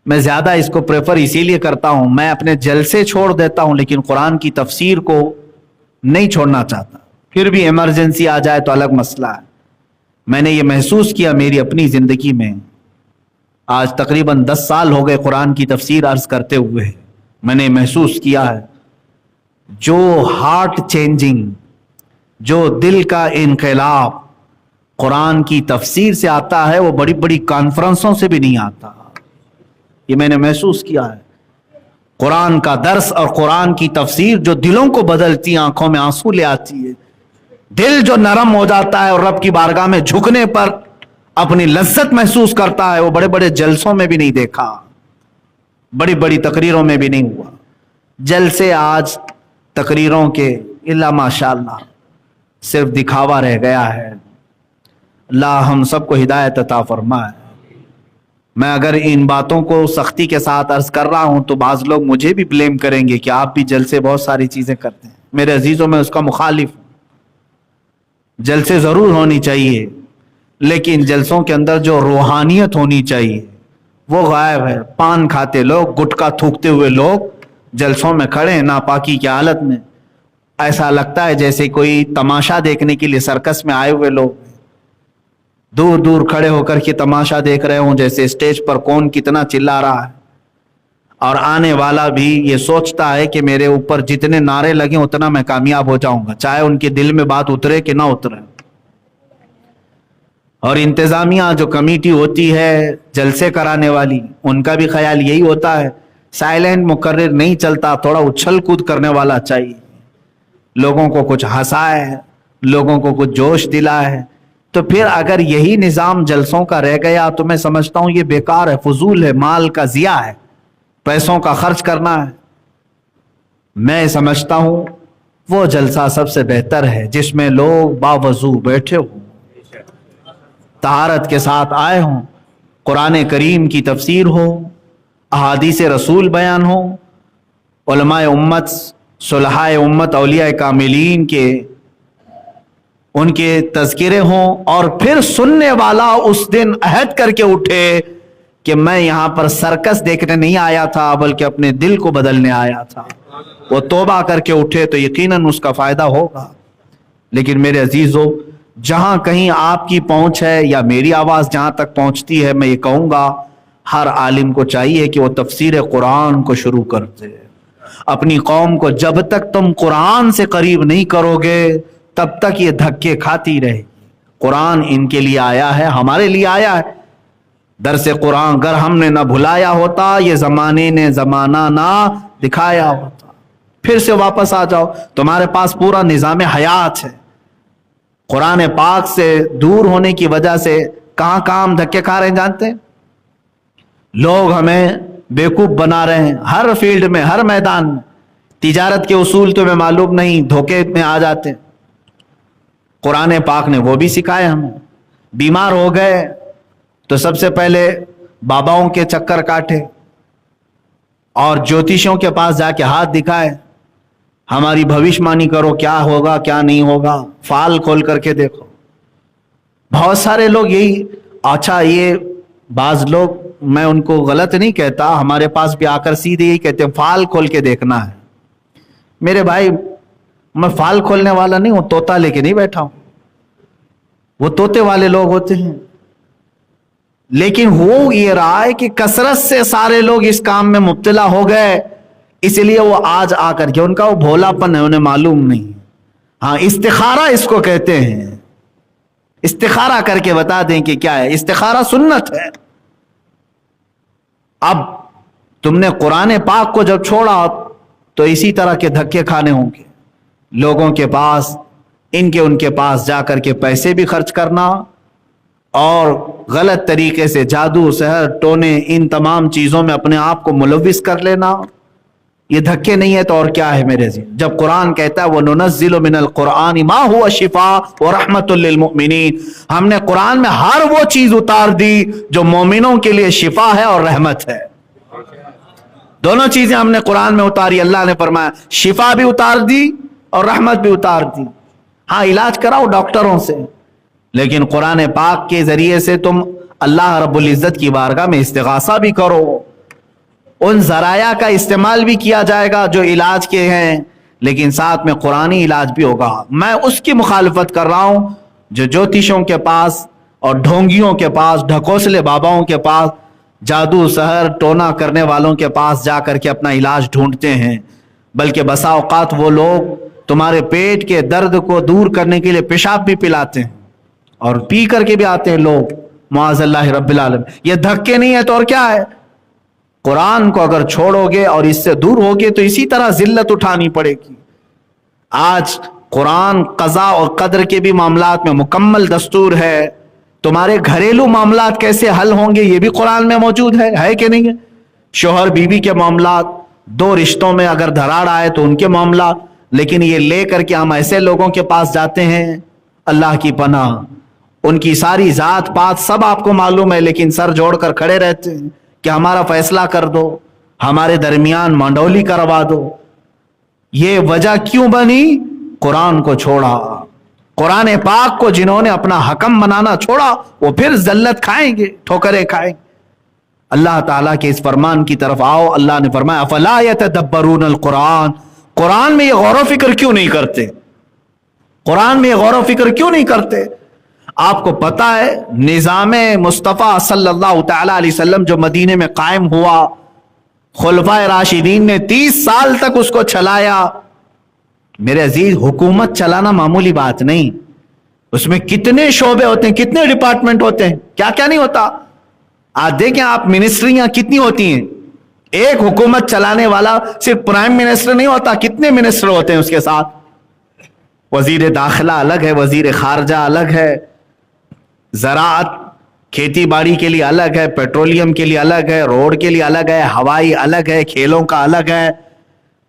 मैं ज्यादा इसको प्रेफर इसीलिए करता हूं, मैं अपने जलसे छोड़ देता हूं लेकिन कुरान की तफसीर को नहीं छोड़ना चाहता। फिर भी इमरजेंसी आ जाए तो अलग मसला है। मैंने ये महसूस किया मेरी अपनी जिंदगी में, आज तकरीबन 10 साल हो गए कुरान की तफसीर अर्ज करते हुए। मैंने महसूस किया है जो हार्ट चेंजिंग, जो दिल का इनकलाब कुरान की तफसीर से आता है वो बड़ी बड़ी कॉन्फ्रेंसों से भी नहीं आता। ये मैंने महसूस किया है। कुरान का दर्स और कुरान की तफसीर जो दिलों को बदलती, आंखों में आंसू ले आती है, दिल जो नरम हो जाता है और रब की बारगाह में झुकने पर अपनी लज्जत महसूस करता है, वो बड़े बड़े जलसों में भी नहीं देखा, बड़ी बड़ी तकरीरों में भी नहीं हुआ। जलसे आज तकरीरों के इल्ला माशाअल्लाह सिर्फ दिखावा रह गया है। अल्लाह हम सबको हिदायत अता फरमाए। मैं अगर इन बातों को सख्ती के साथ अर्ज कर रहा हूं तो बाज लोग मुझे भी ब्लेम करेंगे कि आप भी जलसे बहुत सारी चीजें करते हैं। मेरे अजीजों में उसका मुखालिफ हूं। जलसे जरूर होनी चाहिए, लेकिन जलसों के अंदर जो रूहानियत होनी चाहिए वो गायब है। पान खाते लोग, गुटखा थूकते हुए लोग जलसों में खड़े हैं नापाकी की हालत में। ऐसा लगता है जैसे कोई तमाशा देखने के लिए सर्कस में आए हुए लोग दूर दूर खड़े होकर के तमाशा देख रहे हों, जैसे स्टेज पर कौन कितना चिल्ला रहा है। और आने वाला भी ये सोचता है कि मेरे ऊपर जितने नारे लगे उतना मैं कामयाब हो जाऊंगा, चाहे उनके दिल में बात उतरे कि ना उतरे। और इंतजामिया जो कमेटी होती है जलसे कराने वाली, उनका भी ख्याल यही होता है साइलेंट मुकर्रिर नहीं चलता, थोड़ा उछल कूद करने वाला चाहिए, लोगों को कुछ हंसाए, लोगों को कुछ जोश दिलाए। तो फिर अगर यही निजाम जलसों का रह गया तो मैं समझता हूं ये बेकार है, फजूल है, माल का जिया है, पैसों का खर्च करना है। मैं समझता हूं वो जलसा सबसे बेहतर है जिसमें लोग बावजू बैठे हों, तहारत के साथ आए हों, कुरान करीम की तफसीर हो, अहादीस रसूल बयान हो, उलमाए उम्मत, सुलहाए उम्मत, औलिया कामिलीन के उनके तज़किरे हों, और फिर सुनने वाला उस दिन अहद करके उठे कि मैं यहां पर सर्कस देखने नहीं आया था बल्कि अपने दिल को बदलने आया था। वो तौबा करके उठे तो यकीनन उसका फायदा होगा। लेकिन मेरे अजीजों, जहां कहीं आपकी पहुंच है या मेरी आवाज जहां तक पहुंचती है, मैं ये कहूंगा हर आलिम को चाहिए कि वो तफसीर कुरान को शुरू कर दे। अपनी कौम को जब तक तुम कुरान से करीब नहीं करोगे तब तक ये धक्के खाती रहेगी। कुरान इनके लिए आया है, हमारे लिए आया है। दरसे कुरान अगर हमने ना भुलाया होता, ये जमाने ने जमाना ना दिखाया होता। फिर से वापस आ जाओ, तुम्हारे पास पूरा निजाम हयात है। कुरान पाक से दूर होने की वजह से कहां कहां हम धक्के खा रहे हैं जानते हैं? लोग हमें बेवकूफ बना रहे हैं हर फील्ड में, हर मैदान में। तिजारत के उसूल तुम्हें मालूम नहीं, धोखे में आ जाते। कुरान पाक ने वो भी सिखाया हमें। बीमार हो गए तो सबसे पहले बाबाओं के चक्कर काटे और ज्योतिषियों के पास जाके हाथ दिखाए, हमारी भविष्यवाणी करो, क्या होगा क्या नहीं होगा, फाल खोल करके देखो। बहुत सारे लोग यही, अच्छा ये बाज लोग, मैं उनको गलत नहीं कहता, हमारे पास भी आकर सीधे यही कहते हैं फाल खोल के देखना है। मेरे भाई, मैं फाल खोलने वाला नहीं हूं, तोता लेके नहीं बैठा हूं। वो तोते वाले लोग होते हैं। लेकिन हो ये रहा है कि कसरत से सारे लोग इस काम में मुब्तला हो गए, इसलिए वो आज आकर के, उनका वो भोलापन है, उन्हें मालूम नहीं। हाँ, इस्तिखारा इसको कहते हैं। इस्तिखारा करके बता दें कि क्या है। इस्तिखारा सुन्नत है। अब तुमने कुरान पाक को जब छोड़ा तो इसी तरह के धक्के खाने होंगे। लोगों के पास, इनके उनके पास जाकर के पैसे भी खर्च करना और गलत तरीके से जादू, सहर, टोने, इन तमाम चीजों में अपने आप को मुलव्विस कर लेना, ये धक्के नहीं है तो और क्या है मेरे जी। जब कुरान कहता है वो नुनज़्ज़िलु मिनल कुरान मा हुवा शिफा व रहमतुल लिल मुमिनीन, हमने कुरान में हर वो चीज उतार दी जो मोमिनों के लिए शिफा है और रहमत है। दोनों चीजें हमने कुरान में उतारी। अल्लाह ने फरमाया शिफा भी उतार दी और रहमत भी उतार दी। हाँ, इलाज कराओ डॉक्टरों से, लेकिन कुरान पाक के जरिए से तुम अल्लाह रब्बुल इज्जत की बारगाह में इस्तिगासा भी करो। उन जराया का इस्तेमाल भी किया जाएगा जो इलाज के हैं, लेकिन साथ में कुरानी इलाज भी होगा। मैं उसकी मुखालफत कर रहा हूं जो ज्योतिषों के पास और ढोंगियों के पास, ढकोसले बाबाओं के पास, जादू सहर टोना करने वालों के पास जा करके अपना इलाज ढूंढते हैं। बल्कि बसा औकात वो लोग तुम्हारे पेट के दर्द को दूर करने के लिए पेशाब भी पिलाते हैं और पी करके भी आते हैं लोग, मुआज़ल्लाह रब्बिल आलमीन। ये धक्के नहीं है तो और क्या है? कुरान को अगर छोड़ोगे और इससे दूर होगे तो इसी तरह जिल्लत उठानी पड़ेगी। आज कुरान कज़ा और कदर के भी मामलात में मुकम्मल दस्तूर है। तुम्हारे घरेलू मामलात कैसे हल होंगे ये भी कुरान में मौजूद है कि नहीं है? शोहर बीवी के मामलात, दो रिश्तों में अगर दरार आए तो उनके मामलात। लेकिन ये लेकर के हम ऐसे लोगों के पास जाते हैं, अल्लाह की पनाह, उनकी सारी जात पात सब आपको मालूम है, लेकिन सर जोड़कर खड़े रहते हैं कि हमारा फैसला कर दो, हमारे दरमियान मंडोली करवा दो। ये वजह क्यों बनी? कुरान को छोड़ा। कुरान पाक को जिन्होंने अपना हकम बनाना छोड़ा वो फिर जल्लत खाएंगे, ठोकरें खाएंगे। अल्लाह ताला के इस फरमान की तरफ आओ। अल्लाह ने फरमाया अफला यतदब्बरून अल कुरान, कुरान में ये गौर व फिक्र क्यों नहीं करते? कुरान में ये गौर व फिक्र क्यों नहीं करते? आपको पता है निज़ाम मुस्तफ़ा सल्लल्लाहु तआला अलैहि वसल्लम जो मदीने में कायम हुआ, खुलफाए राशिदीन ने 30 साल तक उसको चलाया। मेरे अजीज, हुकूमत चलाना मामूली बात नहीं, उसमें कितने शोबे होते हैं, कितने डिपार्टमेंट होते हैं, क्या क्या नहीं होता। आज देखें आप मिनिस्ट्रियां कितनी होती हैं। एक हुकूमत चलाने वाला सिर्फ प्राइम मिनिस्टर नहीं होता, कितने मिनिस्टर होते हैं उसके साथ। वजीर दाखिला अलग है, वजीर खारजा अलग है, ज़राअत खेती बाड़ी के लिए अलग है, पेट्रोलियम के लिए अलग है, रोड के लिए अलग है, हवाई अलग है, खेलों का अलग है,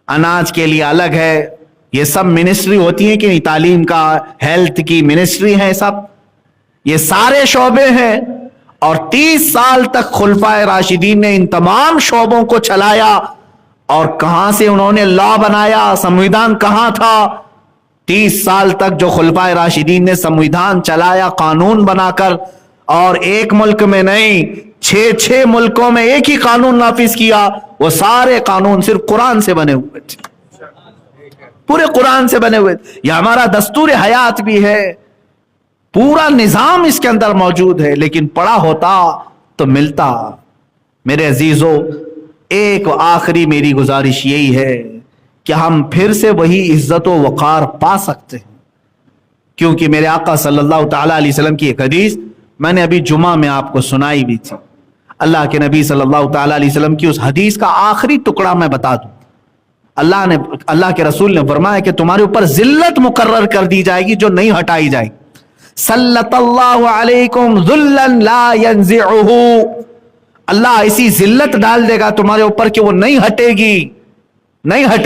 अनाज के लिए अलग है। ये सब मिनिस्ट्री होती है कि नहीं? तालीम का, हेल्थ की मिनिस्ट्री है, सब ये सारे शोबे हैं। और 30 साल तक खुलफाए राशिदीन ने इन तमाम शोबों को चलाया। और कहां से उन्होंने लॉ बनाया? संविधान कहां था? 30 साल तक जो खुलफाए राशिदीन ने संविधान चलाया कानून बनाकर, और एक मुल्क में नहीं 6 मुल्कों में एक ही कानून नाफिज किया। वो सारे कानून सिर्फ कुरान से बने हुए थे, पूरे कुरान से बने हुए। यह हमारा दस्तूर हयात भी है, पूरा निजाम इसके अंदर मौजूद है, लेकिन पढ़ा होता तो मिलता। मेरे अजीजों, एक आखिरी मेरी गुजारिश यही है कि हम फिर से वही इज्जत व वक़ार पा सकते हैं, क्योंकि मेरे आका सल्लल्लाहु तआला अलैहि वसल्लम की एक हदीस मैंने अभी जुमा में आपको सुनाई भी थी। अल्लाह के नबी सल्लल्लाहु तआला अलैहि वसल्लम की उस हदीस का आखिरी टुकड़ा मैं बता दूं। अल्लाह के रसूल ने फरमाया कि तुम्हारे ऊपर जिल्लत मुकर्रर कर दी जाएगी जो नहीं हटाई जाएगी। सल्लल्लाहु अलैकुम ज़ुल्लन ला यंज़िउहु, अल्लाह ऐसी जिल्लत डाल देगा तुम्हारे ऊपर कि वो नहीं हटेगी, नहीं हटेगी।